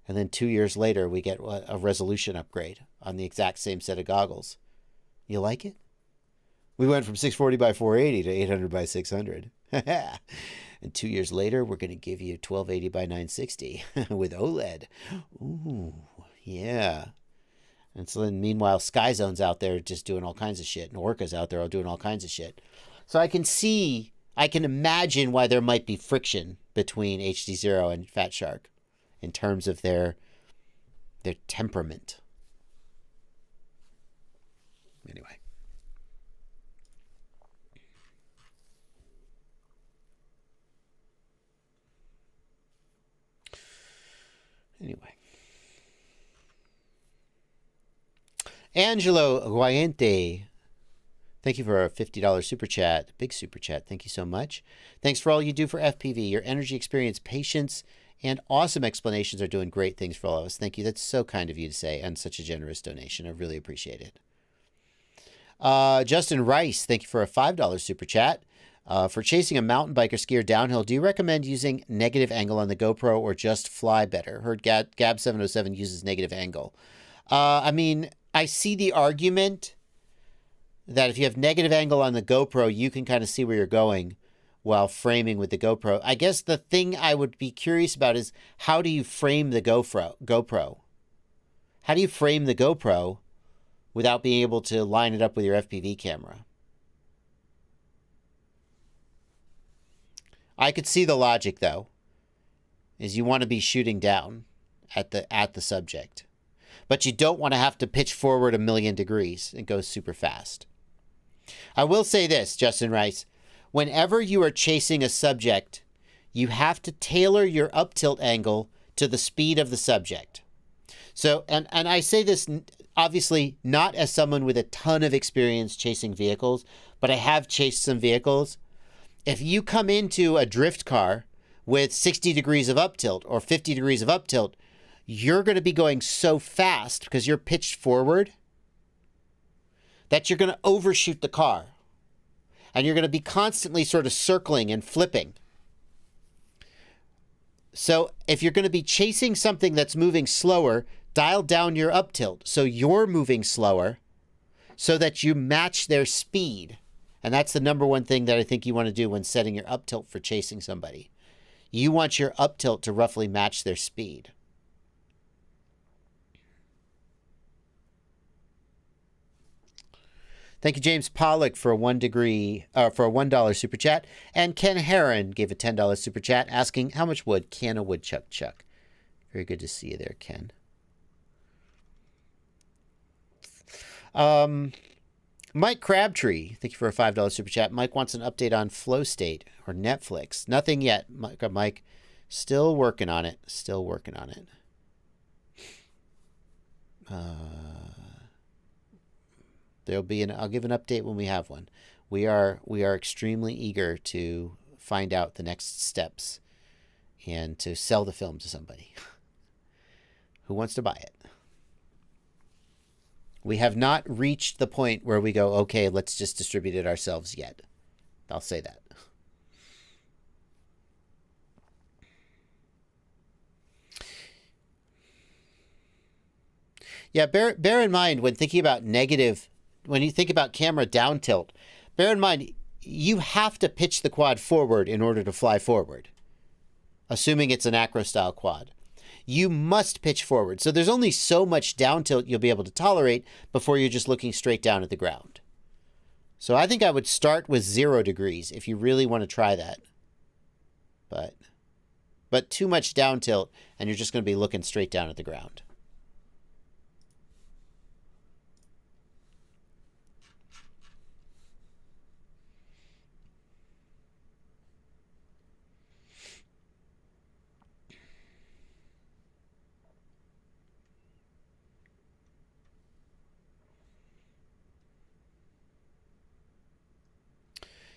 And then 2 years later, we get a resolution upgrade on the exact same set of goggles. You like it? We went from 640 by 480 to 800 by 600. And 2 years later, we're going to give you 1280 by 960 with OLED. Ooh, yeah. And so then meanwhile, Sky Zone's out there just doing all kinds of shit. And Orca's out there all doing all kinds of shit. So I can imagine why there might be friction between HDZero and Fat Shark in terms of their temperament. Anyway. Angelo Guayente, thank you for a $50 super chat. Big super chat. Thank you so much. Thanks for all you do for FPV. Your energy, experience, patience, and awesome explanations are doing great things for all of us. Thank you. That's so kind of you to say, and such a generous donation. I really appreciate it. Justin Rice, thank you for a $5 super chat. For chasing a mountain bike or skier downhill, do you recommend using negative angle on the GoPro or just fly better? Heard Gab707 uses negative angle. I mean, I see the argument that if you have negative angle on the GoPro, you can kind of see where you're going while framing with the GoPro. I guess the thing I would be curious about is, how do you frame the GoPro? How do you frame the GoPro without being able to line it up with your FPV camera? I could see the logic, though, is you want to be shooting down. at the subject. But you don't want to have to pitch forward 1,000,000 degrees. It goes super fast. I will say this, Justin Rice. Whenever you are chasing a subject, you have to tailor your up tilt angle to the speed of the subject. So, and I say this obviously not as someone with a ton of experience chasing vehicles, but I have chased some vehicles. If you come into a drift car with 60 degrees of up tilt or 50 degrees of up tilt, you're going to be going so fast because you're pitched forward that you're going to overshoot the car. And you're going to be constantly sort of circling and flipping. So if you're going to be chasing something that's moving slower, dial down your up tilt so you're moving slower so that you match their speed. And that's the number one thing that I think you want to do when setting your up tilt for chasing somebody. You want your up tilt to roughly match their speed. Thank you, James Pollock, for a $1 super chat. And Ken Heron gave a $10 super chat asking, how much wood can a woodchuck chuck? Very good to see you there, Ken. Mike Crabtree, thank you for a $5 super chat. Mike wants an update on Flow State or Netflix. Nothing yet, Mike. Still working on it. Still working on it. There'll be I'll give an update when we have one. We are extremely eager to find out the next steps and to sell the film to somebody who wants to buy it. We have not reached the point where we go, okay, let's just distribute it ourselves yet. I'll say that. Yeah, bear in mind when thinking about when you think about camera down tilt, bear in mind you have to pitch the quad forward in order to fly forward, assuming it's an acro style quad. You must pitch forward. So there's only so much down tilt you'll be able to tolerate before you're just looking straight down at the ground. So I think I would start with 0 degrees if you really want to try that. But too much down tilt and you're just going to be looking straight down at the ground.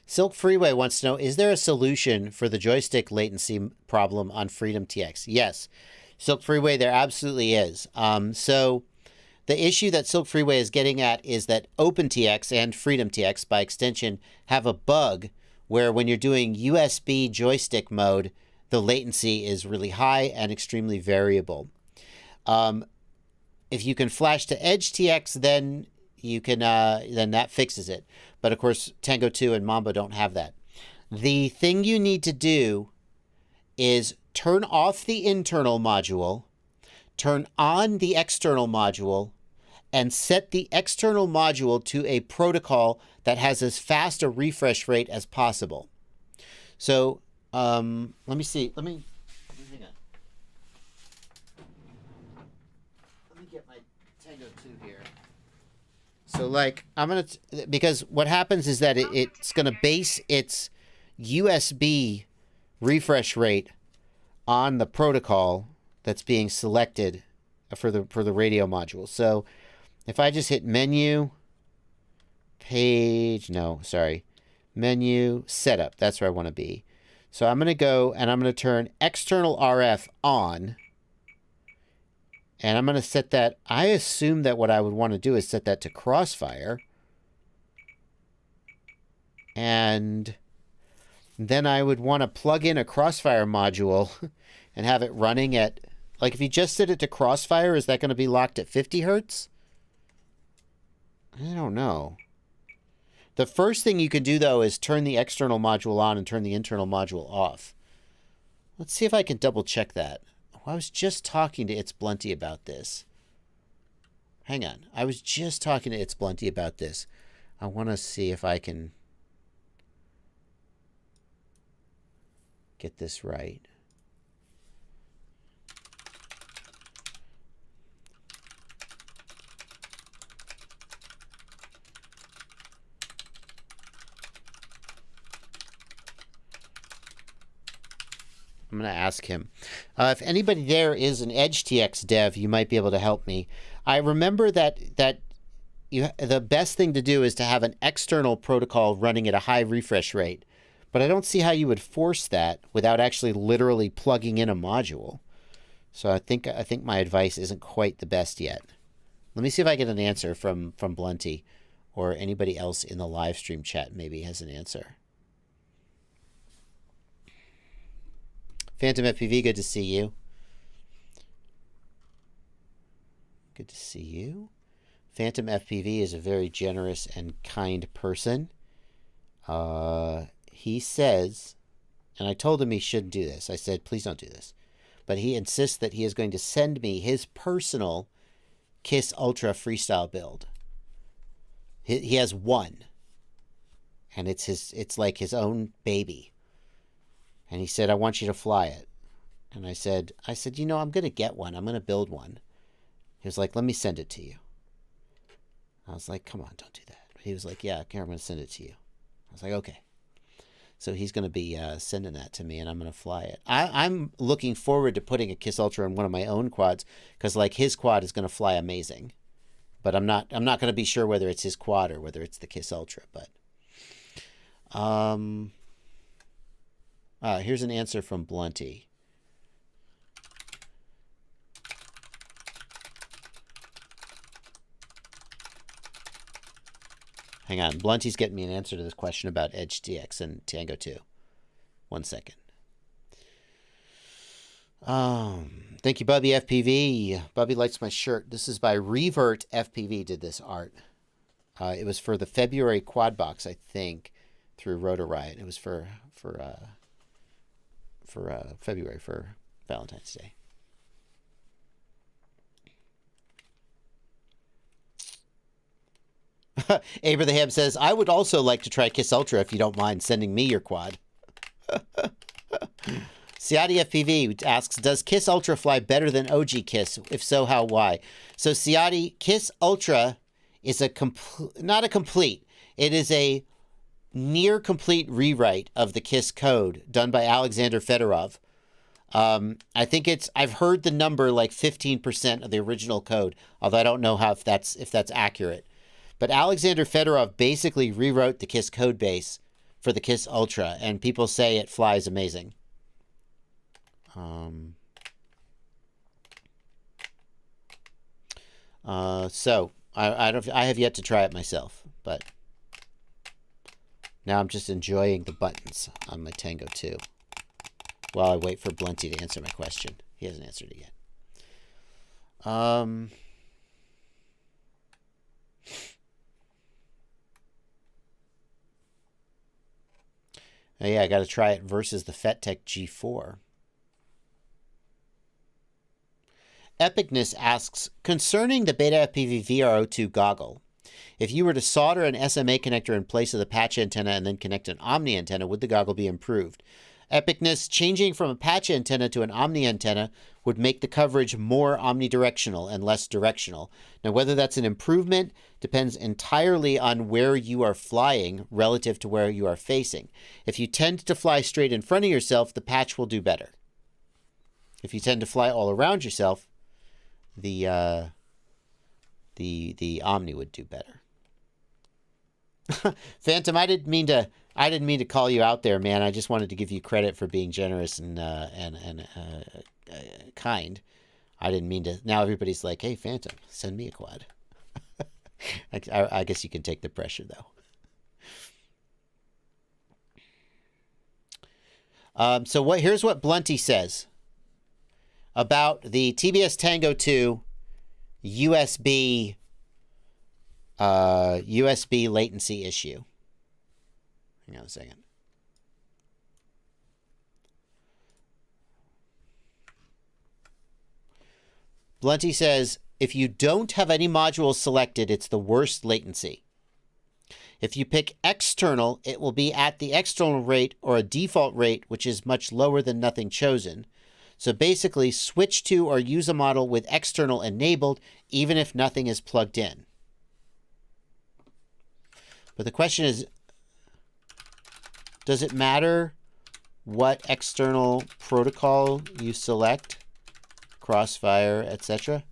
Silk Freeway wants to know, is there a solution for the joystick latency problem on Freedom TX? Yes. Silk Freeway, there absolutely is. So the issue that Silk Freeway is getting at is that OpenTX and Freedom TX, by extension, have a bug where when you're doing USB joystick mode, the latency is really high and extremely variable. If you can flash to Edge TX, then you can then that fixes it. But of course, Tango 2 and Mambo don't have that. The thing you need to do is turn off the internal module, turn on the external module, and set the external module to a protocol that has as fast a refresh rate as possible. So let me see. Let me hang on. Let me get my Tango 2 here. So like I'm going to, because what happens is that it's going to base its USB refresh rate on the protocol that's being selected for the radio module. So if I just hit menu, menu, setup, that's where I want to be. So I'm going to go and I'm going to turn external RF on. And I'm going to set that, I assume that what I would want to do is set that to crossfire. And then I would want to plug in a crossfire module and have it running at, like if you just set it to crossfire, is that going to be locked at 50 hertz? I don't know. The first thing you can do, though, is turn the external module on and turn the internal module off. Let's see if I can double check that. I was just talking to It's Blunty about this. Hang on. I was just talking to It's Blunty about this. I want to see if I can get this right. I'm going to ask him. If anybody there is an EdgeTX dev, you might be able to help me. I remember that the best thing to do is to have an external protocol running at a high refresh rate. But I don't see how you would force that without actually literally plugging in a module. So I think my advice isn't quite the best yet. Let me see if I get an answer from Blunty, or anybody else in the live stream chat maybe has an answer. Phantom FPV, good to see you. Good to see you. Phantom FPV is a very generous and kind person. He says, and I told him he shouldn't do this. I said, please don't do this. But he insists that he is going to send me his personal KISS Ultra freestyle build. He has one. And it's like his own baby. And he said, I want you to fly it. And I said, you know, I'm going to get one. I'm going to build one. He was like, let me send it to you. I was like, come on, don't do that. He was like, yeah, okay, I'm going to send it to you. I was like, okay. So he's going to be sending that to me, and I'm going to fly it. I'm looking forward to putting a KISS Ultra in one of my own quads, because like his quad is going to fly amazing. But I'm not going to be sure whether it's his quad or whether it's the KISS Ultra. But here's an answer from Blunty. Hang on. Blunty's getting me an answer to this question about EdgeTX and Tango 2. 1 second. Thank you, Bubby FPV. Bubby likes my shirt. This is by Revert FPV did this art. It was for the February quad box, I think, through Rotor Riot. It was for February, for Valentine's Day. Abraham says, I would also like to try KISS Ultra if you don't mind sending me your quad. Ciati FPV asks, does KISS Ultra fly better than OG KISS? If so, how, why? So Ciati, KISS Ultra is not a complete. It is a near complete rewrite of the KISS code done by Alexander Fedorov. I think I've heard the number like 15% of the original code, although I don't know if that's accurate. But Alexander Fedorov basically rewrote the KISS code base for the KISS Ultra, and people say it flies amazing. So I have yet to try it myself, but now I'm just enjoying the buttons on my Tango 2 while I wait for Blunty to answer my question. He hasn't answered it yet. Oh, yeah, I got to try it versus the FetTech G4. Epicness asks, concerning the Beta FPV VR02 goggle, if you were to solder an SMA connector in place of the patch antenna and then connect an Omni antenna, would the goggle be improved? Epicness, changing from a patch antenna to an Omni antenna would make the coverage more omnidirectional and less directional. Now, whether that's an improvement depends entirely on where you are flying relative to where you are facing. If you tend to fly straight in front of yourself, the patch will do better. If you tend to fly all around yourself, the Omni would do better. Phantom, I didn't mean to call you out there, man. I just wanted to give you credit for being generous and kind. I didn't mean to. Now everybody's like, "Hey, Phantom, send me a quad." I guess you can take the pressure though. So here's what Blunty says about the TBS Tango 2 USB latency issue. Hang on a second. Blunty says, if you don't have any modules selected, it's the worst latency. If you pick external, it will be at the external rate or a default rate, which is much lower than nothing chosen. So basically, switch to or use a model with external enabled, even if nothing is plugged in. But the question is, does it matter what external protocol you select, Crossfire, etc.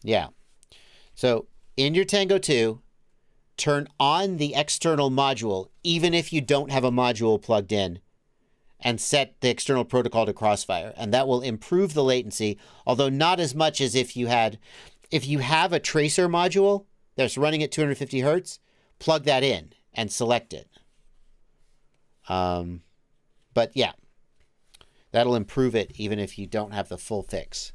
Yeah. So in your Tango 2, turn on the external module, even if you don't have a module plugged in, and set the external protocol to Crossfire. And that will improve the latency, although not as much as if you have a tracer module that's running at 250 hertz, plug that in and select it. But yeah, that'll improve it even if you don't have the full fix.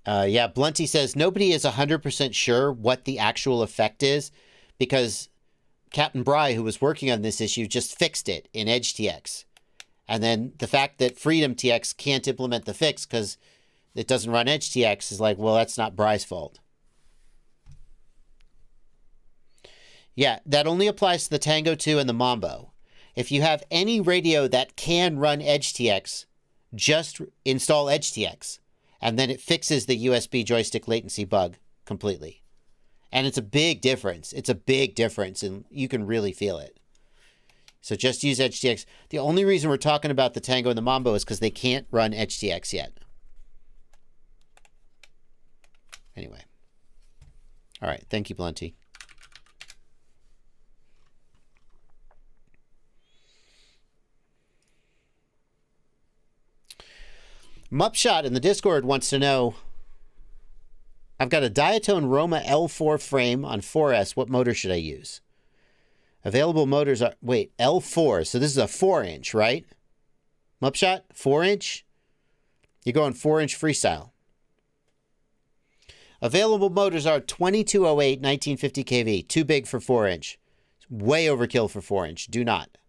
Yeah, Blunty says nobody is 100% sure what the actual effect is because Captain Bry, who was working on this issue, just fixed it in EdgeTX. And then the fact that FreedomTX can't implement the fix because it doesn't run EdgeTX is like, well, that's not Bry's fault. Yeah, that only applies to the Tango 2 and the Mambo. If you have any radio that can run EdgeTX, just install EdgeTX. And then it fixes the USB joystick latency bug completely. And it's a big difference. It's a big difference, and you can really feel it. So just use EdgeTX. The only reason we're talking about the Tango and the Mambo is because they can't run EdgeTX yet. Anyway. All right. Thank you, Blunty. Mupshot in the Discord wants to know, I've got a Diatone Roma L4 frame on 4S. What motor should I use? Available motors are, wait, L4. So this is a 4-inch, right? Mupshot, 4-inch? You're going 4-inch freestyle. Available motors are 2208 1950 kV. Too big for 4-inch. Way overkill for 4-inch. Do not.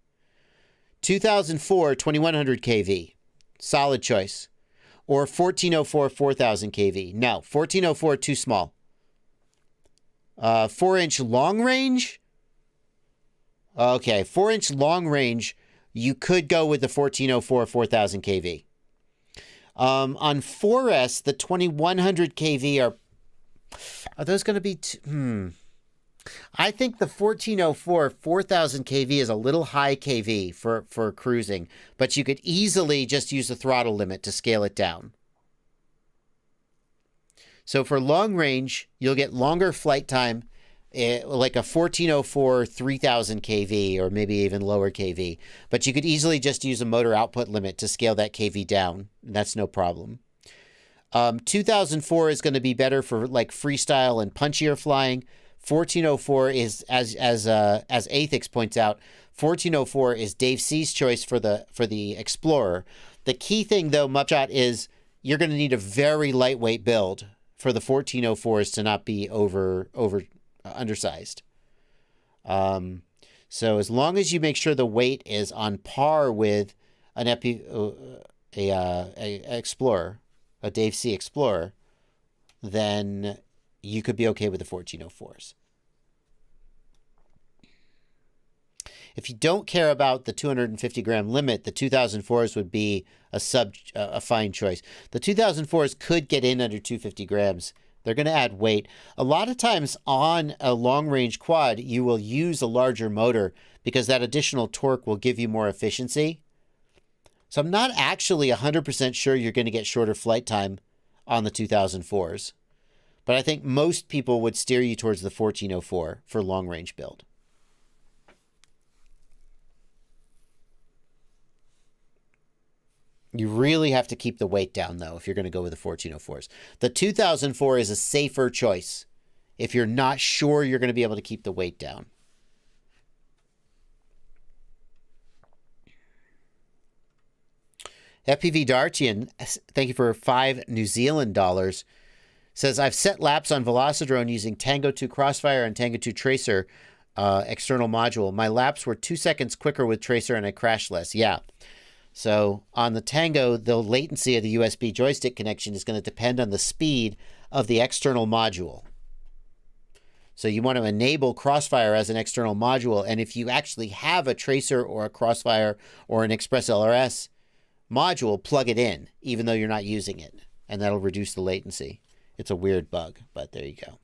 2004 2100 kV. Solid choice. Or 1404 4000 kV. No, 1404 too small. 4-inch long range? Okay, 4-inch long range, you could go with the 1404 4000 kV. On 4S, the 2100 kV are those going to be... I think the 1404 4000 kV is a little high kV for cruising, but you could easily just use the throttle limit to scale it down. So for long range, you'll get longer flight time, like a 1404 3000 kV or maybe even lower kV, but you could easily just use a motor output limit to scale that kV down. That's no problem. 2004 is going to be better for like freestyle and punchier flying. 1404 is, as Athix points out, 1404 is Dave C's choice for the Explorer. The key thing, though, Mupshot, is you're going to need a very lightweight build for the 1404s to not be undersized. So as long as you make sure the weight is on par with an Explorer, a Dave C Explorer, then you could be okay with the 1404s. If you don't care about the 250 gram limit, the 2004s would be a fine choice. The 2004s could get in under 250 grams. They're going to add weight. A lot of times on a long range quad, you will use a larger motor because that additional torque will give you more efficiency. So I'm not actually 100% sure you're going to get shorter flight time on the 2004s. But I think most people would steer you towards the 1404 for long-range build. You really have to keep the weight down, though, if you're going to go with the 1404s. The 2004 is a safer choice if you're not sure you're going to be able to keep the weight down. FPV Dartian, thank you for 5 New Zealand dollars. Says, I've set laps on Velocidrone using Tango 2 Crossfire and Tango 2 Tracer external module. My laps were 2 seconds quicker with Tracer and I crashed less. Yeah. So on the Tango, the latency of the USB joystick connection is going to depend on the speed of the external module. So you want to enable Crossfire as an external module. And if you actually have a Tracer or a Crossfire or an ExpressLRS module, plug it in, even though you're not using it. And that'll reduce the latency. It's a weird bug, but there you go.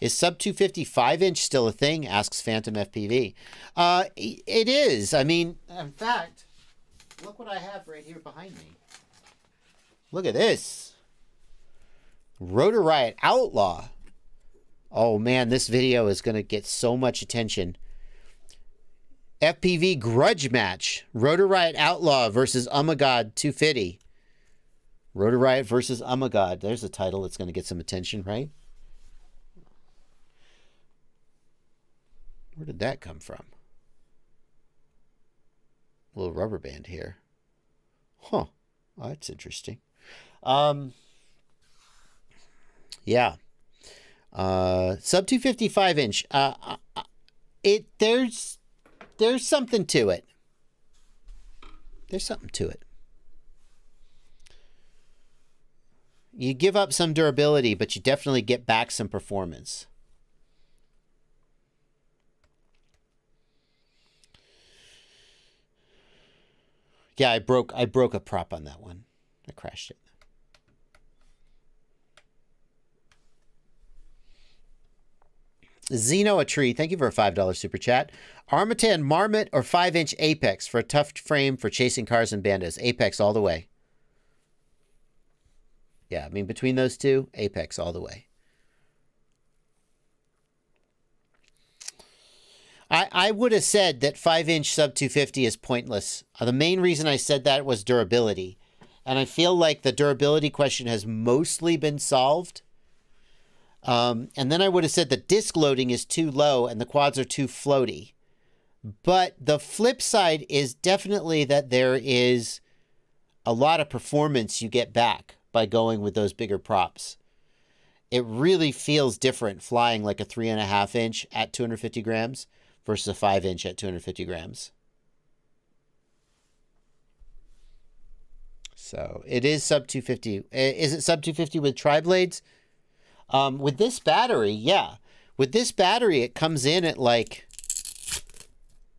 Is sub 250 5-inch still a thing? Asks Phantom FPV. It is. I mean, in fact, look what I have right here behind me. Look at this. Rotor Riot Outlaw. Oh man, this video is going to get so much attention. FPV grudge match. Rotor Riot Outlaw versus Umagod 250. Rotor Riot versus Umagod. There's a title that's going to get some attention, right? Where did that come from? A little rubber band here. Huh. Oh, that's interesting. Yeah. Sub 250 5-inch. There's something to it. There's something to it. You give up some durability, but you definitely get back some performance. Yeah, I broke a prop on that one. I crashed it. Zeno a Tree, thank you for a $5 super chat. Armatan Marmot or 5-inch Apex for a tough frame for chasing cars and bandos? Apex all the way. Yeah, I mean, between those two, Apex all the way. I would have said that 5-inch sub 250 is pointless. The main reason I said that was durability. And I feel like the durability question has mostly been solved. And then I would have said the disc loading is too low and the quads are too floaty. But the flip side is definitely that there is a lot of performance you get back by going with those bigger props. It really feels different flying like a 3.5 inch at 250 grams versus a 5-inch at 250 grams. So it is sub 250. Is it sub 250 with tri-blades? With this battery, yeah. With this battery, it comes in at like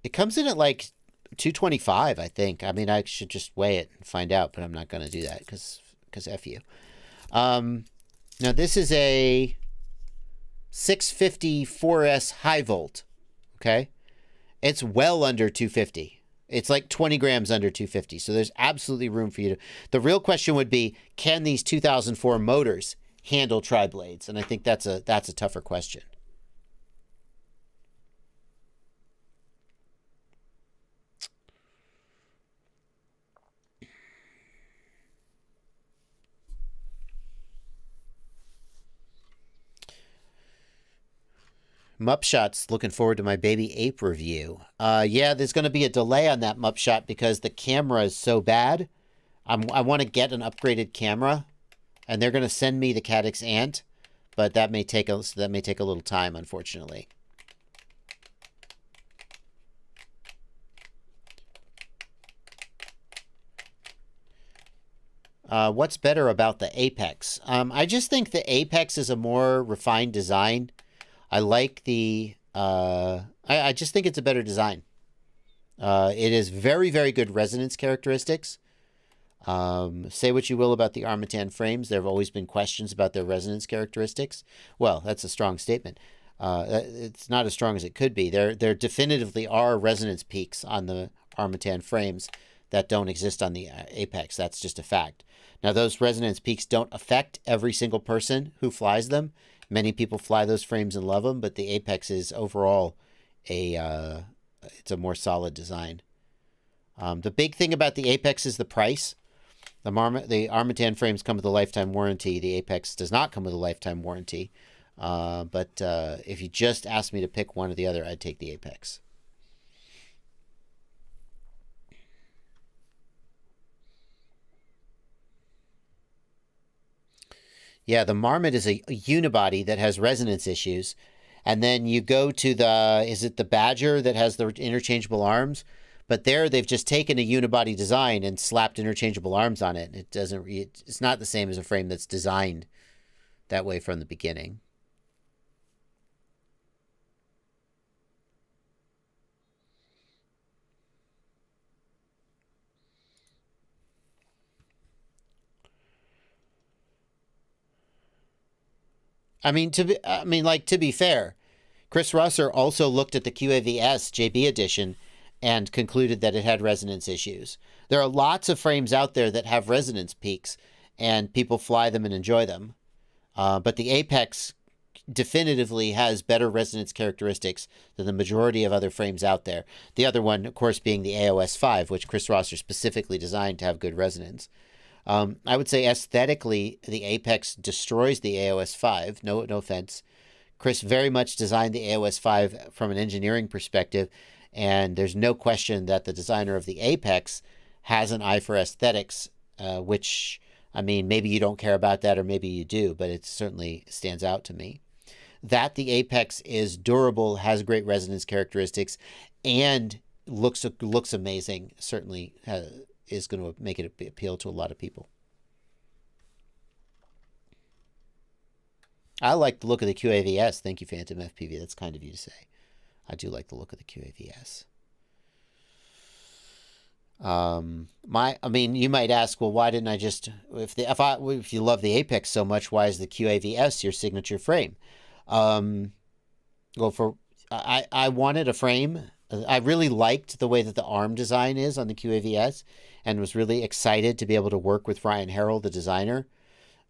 225, I think. I mean, I should just weigh it and find out, but I'm not going to do that because F you. Now, this is a 650 4S high volt, okay? It's well under 250. It's like 20 grams under 250, so there's absolutely room for you to... The real question would be, can these 2004 motors handle tri-blades? And I think that's a tougher question. Mupshot's looking forward to my baby ape review. Yeah, there's going to be a delay on that Mupshot because the camera is so bad. I want to get an upgraded camera, and they're going to send me the Caddx Ant, but that may take a little time, unfortunately. What's better about the Apex? I just think the Apex is a more refined design. I like the... I just think it's a better design. It is very, very good resonance characteristics. Say what you will about the Armatan frames. There have always been questions about their resonance characteristics. Well, that's a strong statement. It's not as strong as it could be. There definitively are resonance peaks on the Armatan frames that don't exist on the Apex. That's just a fact. Now, those resonance peaks don't affect every single person who flies them. Many people fly those frames and love them, but the Apex is overall it's a more solid design. The big thing about the Apex is the price. The Armatan frames come with a lifetime warranty. The Apex does not come with a lifetime warranty. But if you just asked me to pick one or the other, I'd take the Apex. Yeah, the Marmot is a unibody that has resonance issues. And then you go to the, is it the Badger that has the interchangeable arms? But there they've just taken a unibody design and slapped interchangeable arms on it. It's not the same as a frame that's designed that way from the beginning. I mean, to be fair, Chris Rosser also looked at the QAVS JB edition and concluded that it had resonance issues. There are lots of frames out there that have resonance peaks, and people fly them and enjoy them. But the Apex definitively has better resonance characteristics than the majority of other frames out there. The other one, of course, being the AOS 5, which Chris Rosser specifically designed to have good resonance. I would say aesthetically, the Apex destroys the AOS 5. No offense. Chris very much designed the AOS 5 from an engineering perspective, and there's no question that the designer of the Apex has an eye for aesthetics, which, I mean, maybe you don't care about that or maybe you do, but it certainly stands out to me. That the Apex is durable, has great resonance characteristics, and looks amazing certainly is going to make it appeal to a lot of people. I like the look of the QAVS. Thank you, Phantom FPV. That's kind of you to say. I do like the look of the QAVS. I mean, you might ask, well, why didn't I just, if you love the Apex so much, why is the QAVS your signature frame? Well, I wanted a frame. I really liked the way that the arm design is on the QAVS, and was really excited to be able to work with Ryan Harrell, the designer.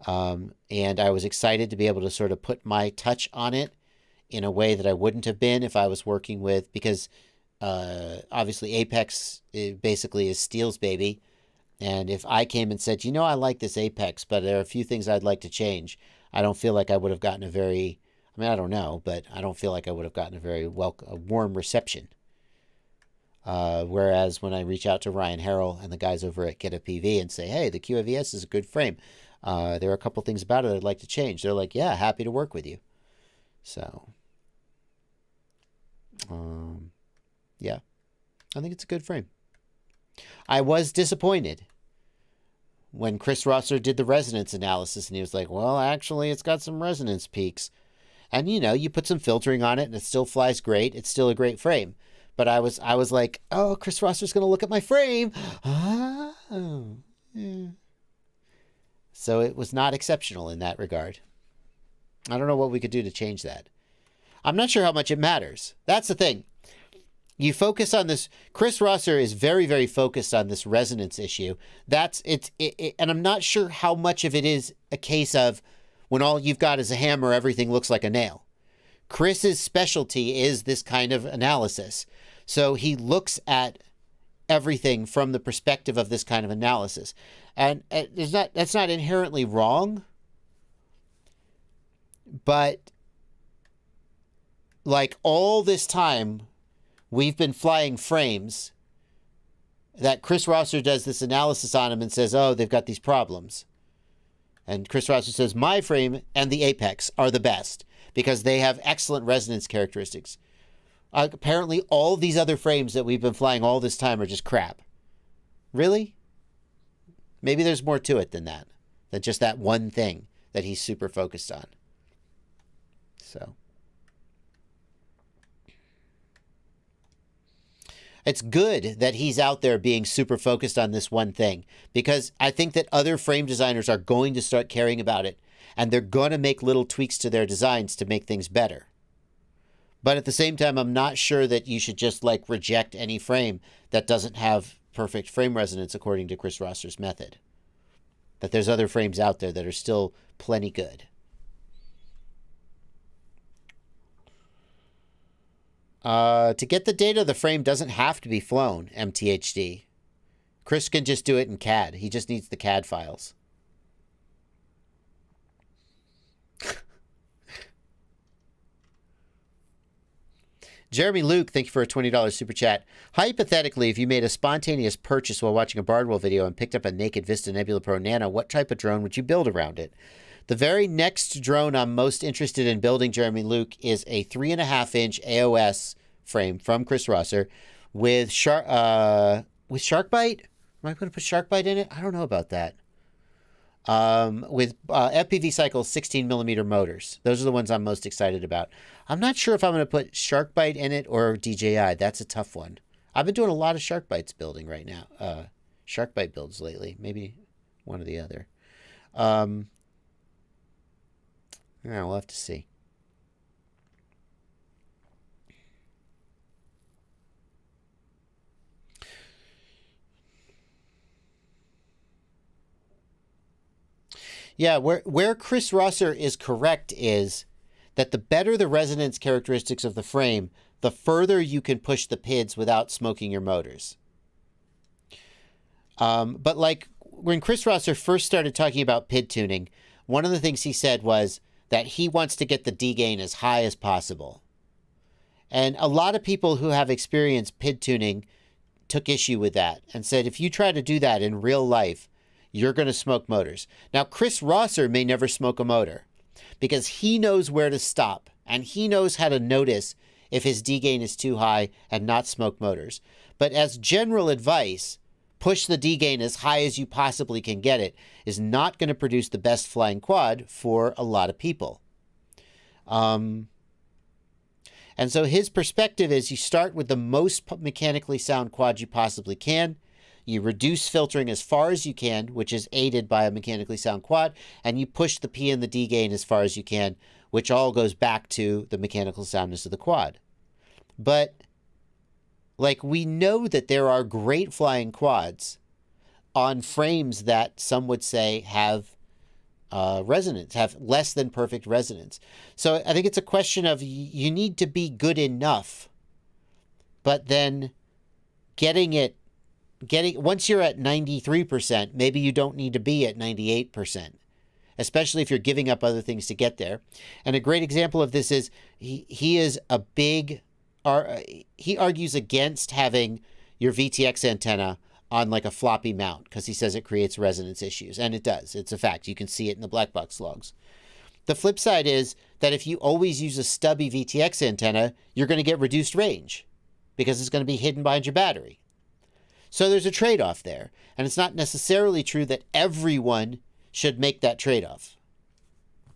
And I was excited to be able to sort of put my touch on it in a way that I wouldn't have been if I was working with, because obviously Apex basically is Steel's baby. And if I came and said, you know, I like this Apex, but there are a few things I'd like to change, I don't feel like I would have gotten a very, I mean, I don't know, but I don't feel like I would have gotten a very warm reception. Whereas when I reach out to Ryan Harrell and the guys over at Get a PV and say, hey, the QAVS is a good frame, there are a couple things about it I'd like to change. They're like, yeah, happy to work with you. So, yeah, I think it's a good frame. I was disappointed when Chris Rosser did the resonance analysis and he was like, well, actually, it's got some resonance peaks. And, you know, you put some filtering on it and it still flies great. It's still a great frame. But I was like, oh, Chris Rosser's going to look at my frame. Oh, yeah. So it was not exceptional in that regard. I don't know what we could do to change that. I'm not sure how much it matters. That's the thing. You focus on this. Chris Rosser is very, very focused on this resonance issue. And I'm not sure how much of it is a case of when all you've got is a hammer, everything looks like a nail. Chris's specialty is this kind of analysis. So he looks at everything from the perspective of this kind of analysis. And that's not inherently wrong. But like all this time, we've been flying frames that Chris Rosser does this analysis on them and says, oh, they've got these problems. And Chris Rosser says, my frame and the Apex are the best because they have excellent resonance characteristics. Apparently, all these other frames that we've been flying all this time are just crap. Really? Maybe there's more to it than that. Than just that one thing that he's super focused on. So. It's good that he's out there being super focused on this one thing, because I think that other frame designers are going to start caring about it, and they're going to make little tweaks to their designs to make things better. But at the same time, I'm not sure that you should just like reject any frame that doesn't have perfect frame resonance according to Chris Rosser's method. That there's other frames out there that are still plenty good. To get the data, the frame doesn't have to be flown, MTHD. Chris can just do it in CAD. He just needs the CAD files. Jeremy Luke, thank you for a $20 super chat. Hypothetically, if you made a spontaneous purchase while watching a Bardwell video and picked up a naked Vista Nebula Pro Nano, what type of drone would you build around it? The very next drone I'm most interested in building, Jeremy Luke, is a 3.5-inch AOS frame from Chris Rosser with shark bite. Am I going to put shark bite in it? I don't know about that. With FPV Cycle's 16mm motors. Those are the ones I'm most excited about. I'm not sure if I'm going to put shark bite in it or DJI. That's a tough one. I've been doing a lot of shark bites building right now. Shark bite builds lately. Maybe one or the other. Yeah, we'll have to see. Yeah, where Chris Rosser is correct is that the better the resonance characteristics of the frame, the further you can push the PIDs without smoking your motors. But like when Chris Rosser first started talking about PID tuning, one of the things he said was that he wants to get the D gain as high as possible. And a lot of people who have experienced PID tuning took issue with that and said, if you try to do that in real life, you're going to smoke motors. Now, Chris Rosser may never smoke a motor because he knows where to stop and he knows how to notice if his D gain is too high and not smoke motors. But as general advice, push the D gain as high as you possibly can get it is not going to produce the best flying quad for a lot of people. And so his perspective is you start with the most mechanically sound quad you possibly can. You reduce filtering as far as you can, which is aided by a mechanically sound quad, and you push the P and the D gain as far as you can, which all goes back to the mechanical soundness of the quad. But like we know that there are great flying quads on frames that some would say have resonance, have less than perfect resonance. So I think it's a question of you need to be good enough, but then once you're at 93%, maybe you don't need to be at 98%, especially if you're giving up other things to get there. And a great example of this is he is a big, he argues against having your VTX antenna on like a floppy mount because he says it creates resonance issues. And it does. It's a fact. You can see it in the black box logs. The flip side is that if you always use a stubby VTX antenna, you're going to get reduced range because it's going to be hidden behind your battery. So there's a trade-off there. And it's not necessarily true that everyone should make that trade-off.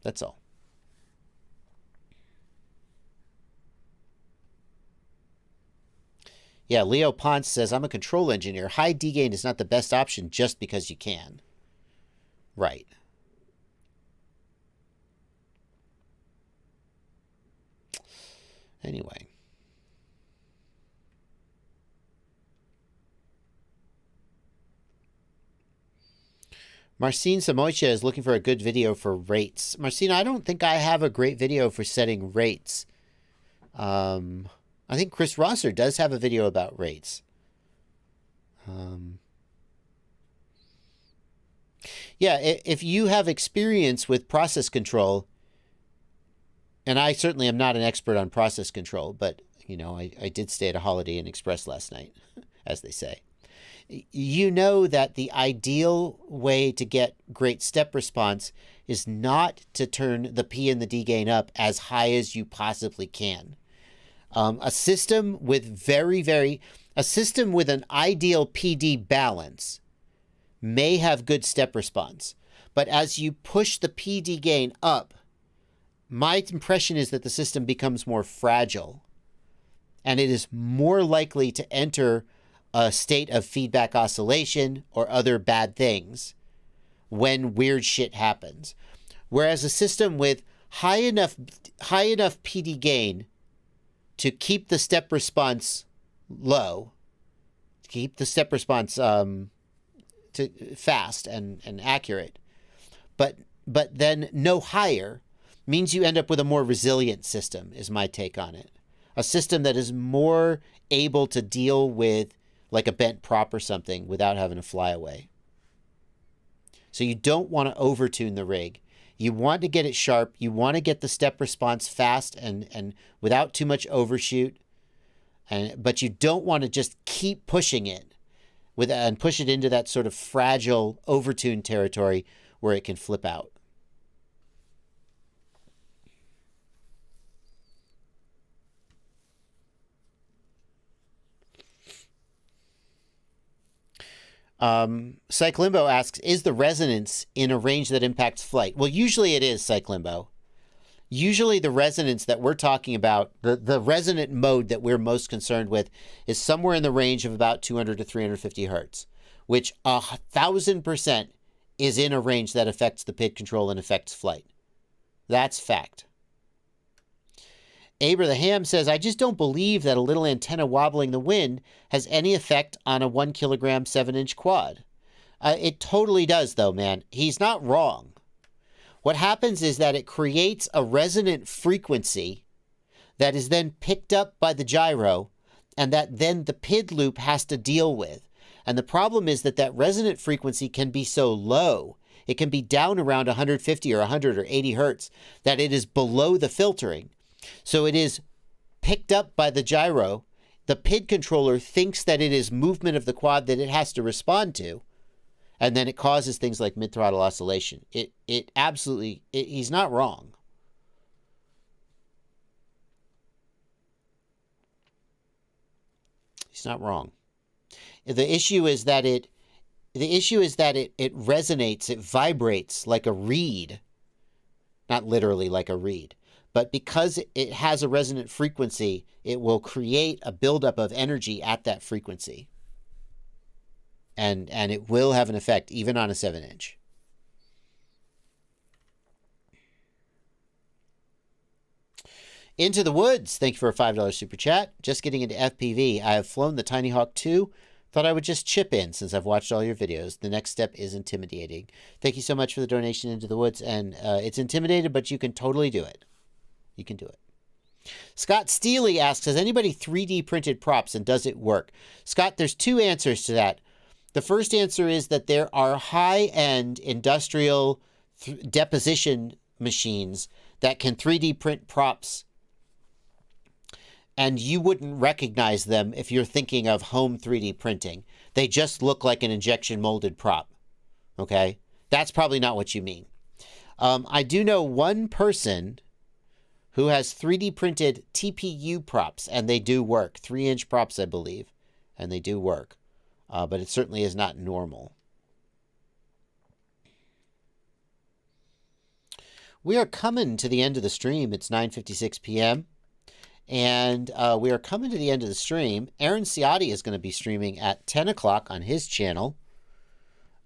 That's all. Yeah, Leo Ponce says, I'm a control engineer. High D-gain is not the best option just because you can. Right. Anyway. Marcin Samoicha is looking for a good video for rates. Marcin, I don't think I have a great video for setting rates. I think Chris Rosser does have a video about rates. Yeah, if you have experience with process control, and I certainly am not an expert on process control, but, you know, I did stay at a Holiday Inn Express last night, as they say. You know that the ideal way to get great step response is not to turn the P and the D gain up as high as you possibly can. A system with a system with an ideal PD balance may have good step response, but as you push the PD gain up, my impression is that the system becomes more fragile and it is more likely to enter a state of feedback oscillation or other bad things when weird shit happens. Whereas a system with high enough PD gain to keep the step response low, to keep the step response fast and accurate, but then no higher, means you end up with a more resilient system, is my take on it. A system that is more able to deal with like a bent prop or something without having to fly away. So you don't want to overtune the rig. You want to get it sharp. You want to get the step response fast and without too much overshoot. But you don't want to just keep pushing it and push it into that sort of fragile overtune territory where it can flip out. Cyclimbo asks, is the resonance in a range that impacts flight? Well, usually it is, Cyclimbo. Usually the resonance that we're talking about, the resonant mode that we're most concerned with is somewhere in the range of about 200 to 350 hertz, which 1,000% is in a range that affects the PID control and affects flight. That's fact. Abraham says, I just don't believe that a little antenna wobbling the wind has any effect on a 1 kilogram 7-inch quad. It totally does, though, man. He's not wrong. What happens is that it creates a resonant frequency that is then picked up by the gyro, and that then the PID loop has to deal with. And the problem is that that resonant frequency can be so low, it can be down around 150 or 100 or 80 hertz, that it is below the filtering. So it is picked up by the gyro. The PID controller thinks that it is movement of the quad that it has to respond to. And then it causes things like mid-throttle oscillation. It absolutely, he's not wrong. He's not wrong. The issue is that it resonates, it vibrates like a reed. Not literally like a reed. But because it has a resonant frequency, it will create a buildup of energy at that frequency. And it will have an effect even on a 7-inch. Into the Woods, thank you for a $5 super chat. Just getting into FPV. I have flown the Tiny Hawk 2. Thought I would just chip in since I've watched all your videos. The next step is intimidating. Thank you so much for the donation, Into the Woods. And it's intimidated, but you can totally do it. You can do it. Scott Steely asks, has anybody 3D printed props and does it work? Scott, there's two answers to that. The first answer is that there are high-end industrial deposition machines that can 3D print props, and you wouldn't recognize them if you're thinking of home 3D printing. They just look like an injection molded prop. Okay? That's probably not what you mean. I do know one person who has 3D printed TPU props, and they do work. 3-inch props, I believe, and they do work. But it certainly is not normal. We are coming to the end of the stream. It's 9:56 p.m. And we are coming to the end of the stream. Aaron Ciotti is going to be streaming at 10 o'clock on his channel.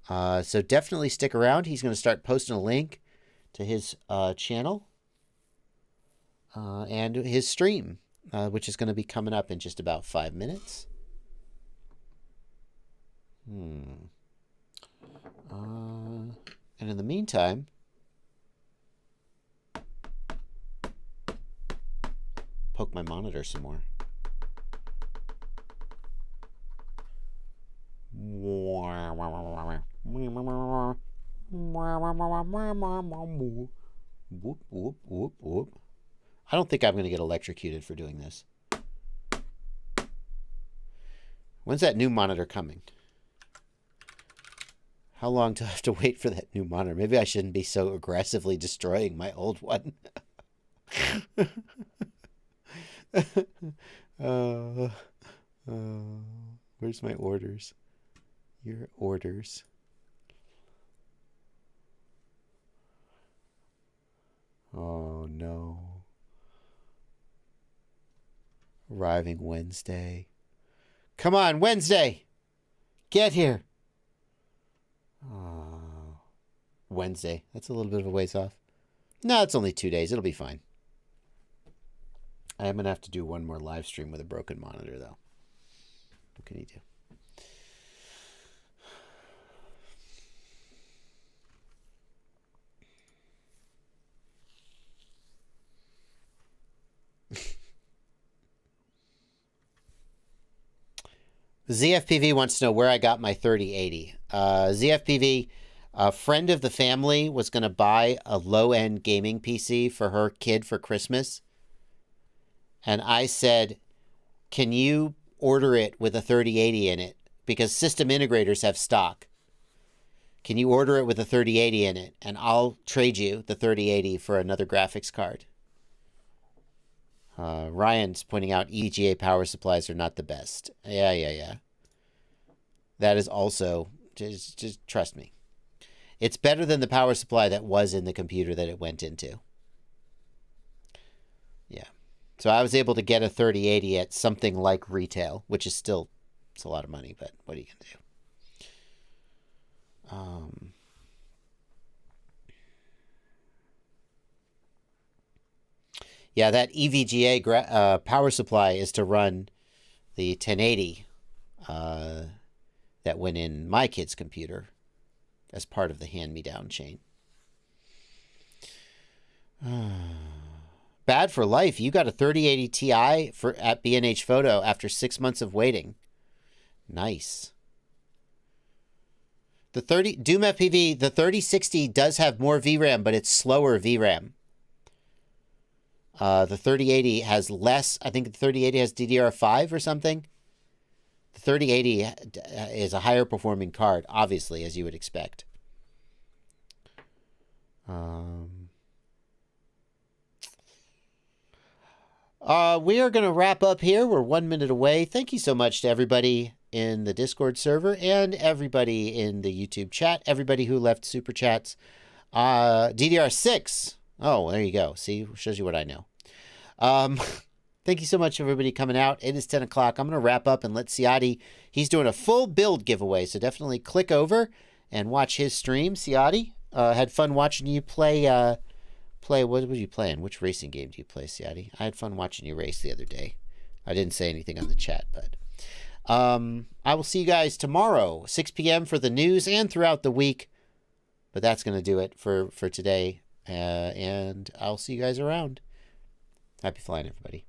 So definitely stick around. He's going to start posting a link to his channel and his stream, which is going to be coming up in just about 5 minutes. And in the meantime, poke my monitor some more. Whoop, whoop, whoop, whoop. I don't think I'm going to get electrocuted for doing this. When's that new monitor coming? How long do I have to wait for that new monitor? Maybe I shouldn't be so aggressively destroying my old one. Where's my orders? Your orders. Oh, no. Arriving Wednesday. Come on, Wednesday! Get here! Oh, Wednesday. That's a little bit of a ways off. No, it's only 2 days. It'll be fine. I am going to have to do one more live stream with a broken monitor, though. What can you do? ZFPV wants to know where I got my 3080. ZFPV, a friend of the family was going to buy a low-end gaming PC for her kid for Christmas. And I said, can you order it with a 3080 in it? Because system integrators have stock. Can you order it with a 3080 in it? And I'll trade you the 3080 for another graphics card. Ryan's pointing out EGA power supplies are not the best. Yeah. That is also, just trust me. It's better than the power supply that was in the computer that it went into. Yeah. So I was able to get a 3080 at something like retail, which is still, it's a lot of money, but what are you going to do? Yeah, that EVGA power supply is to run the 1080 that went in my kid's computer as part of the hand-me-down chain. Bad for life. You got a 3080 Ti at B&H Photo after 6 months of waiting. Nice. The Doom FPV, the 3060 does have more VRAM, but it's slower VRAM. The 3080 has less. I think the 3080 has DDR5 or something. The 3080 is a higher performing card, obviously, as you would expect. We are going to wrap up here. We're 1 minute away. Thank you so much to everybody in the Discord server and everybody in the YouTube chat, everybody who left super chats. DDR6. Oh, there you go. See, shows you what I know. Thank you so much, everybody, coming out. It is 10 o'clock. I'm going to wrap up and let Siati, he's doing a full build giveaway, so definitely click over and watch his stream. Siati, had fun watching you play, what were you playing? Which racing game do you play, Siati? I had fun watching you race the other day. I didn't say anything on the chat, but I will see you guys tomorrow, 6 p.m. for the news and throughout the week. But that's going to do it for today, and I'll see you guys around. Happy flying, everybody.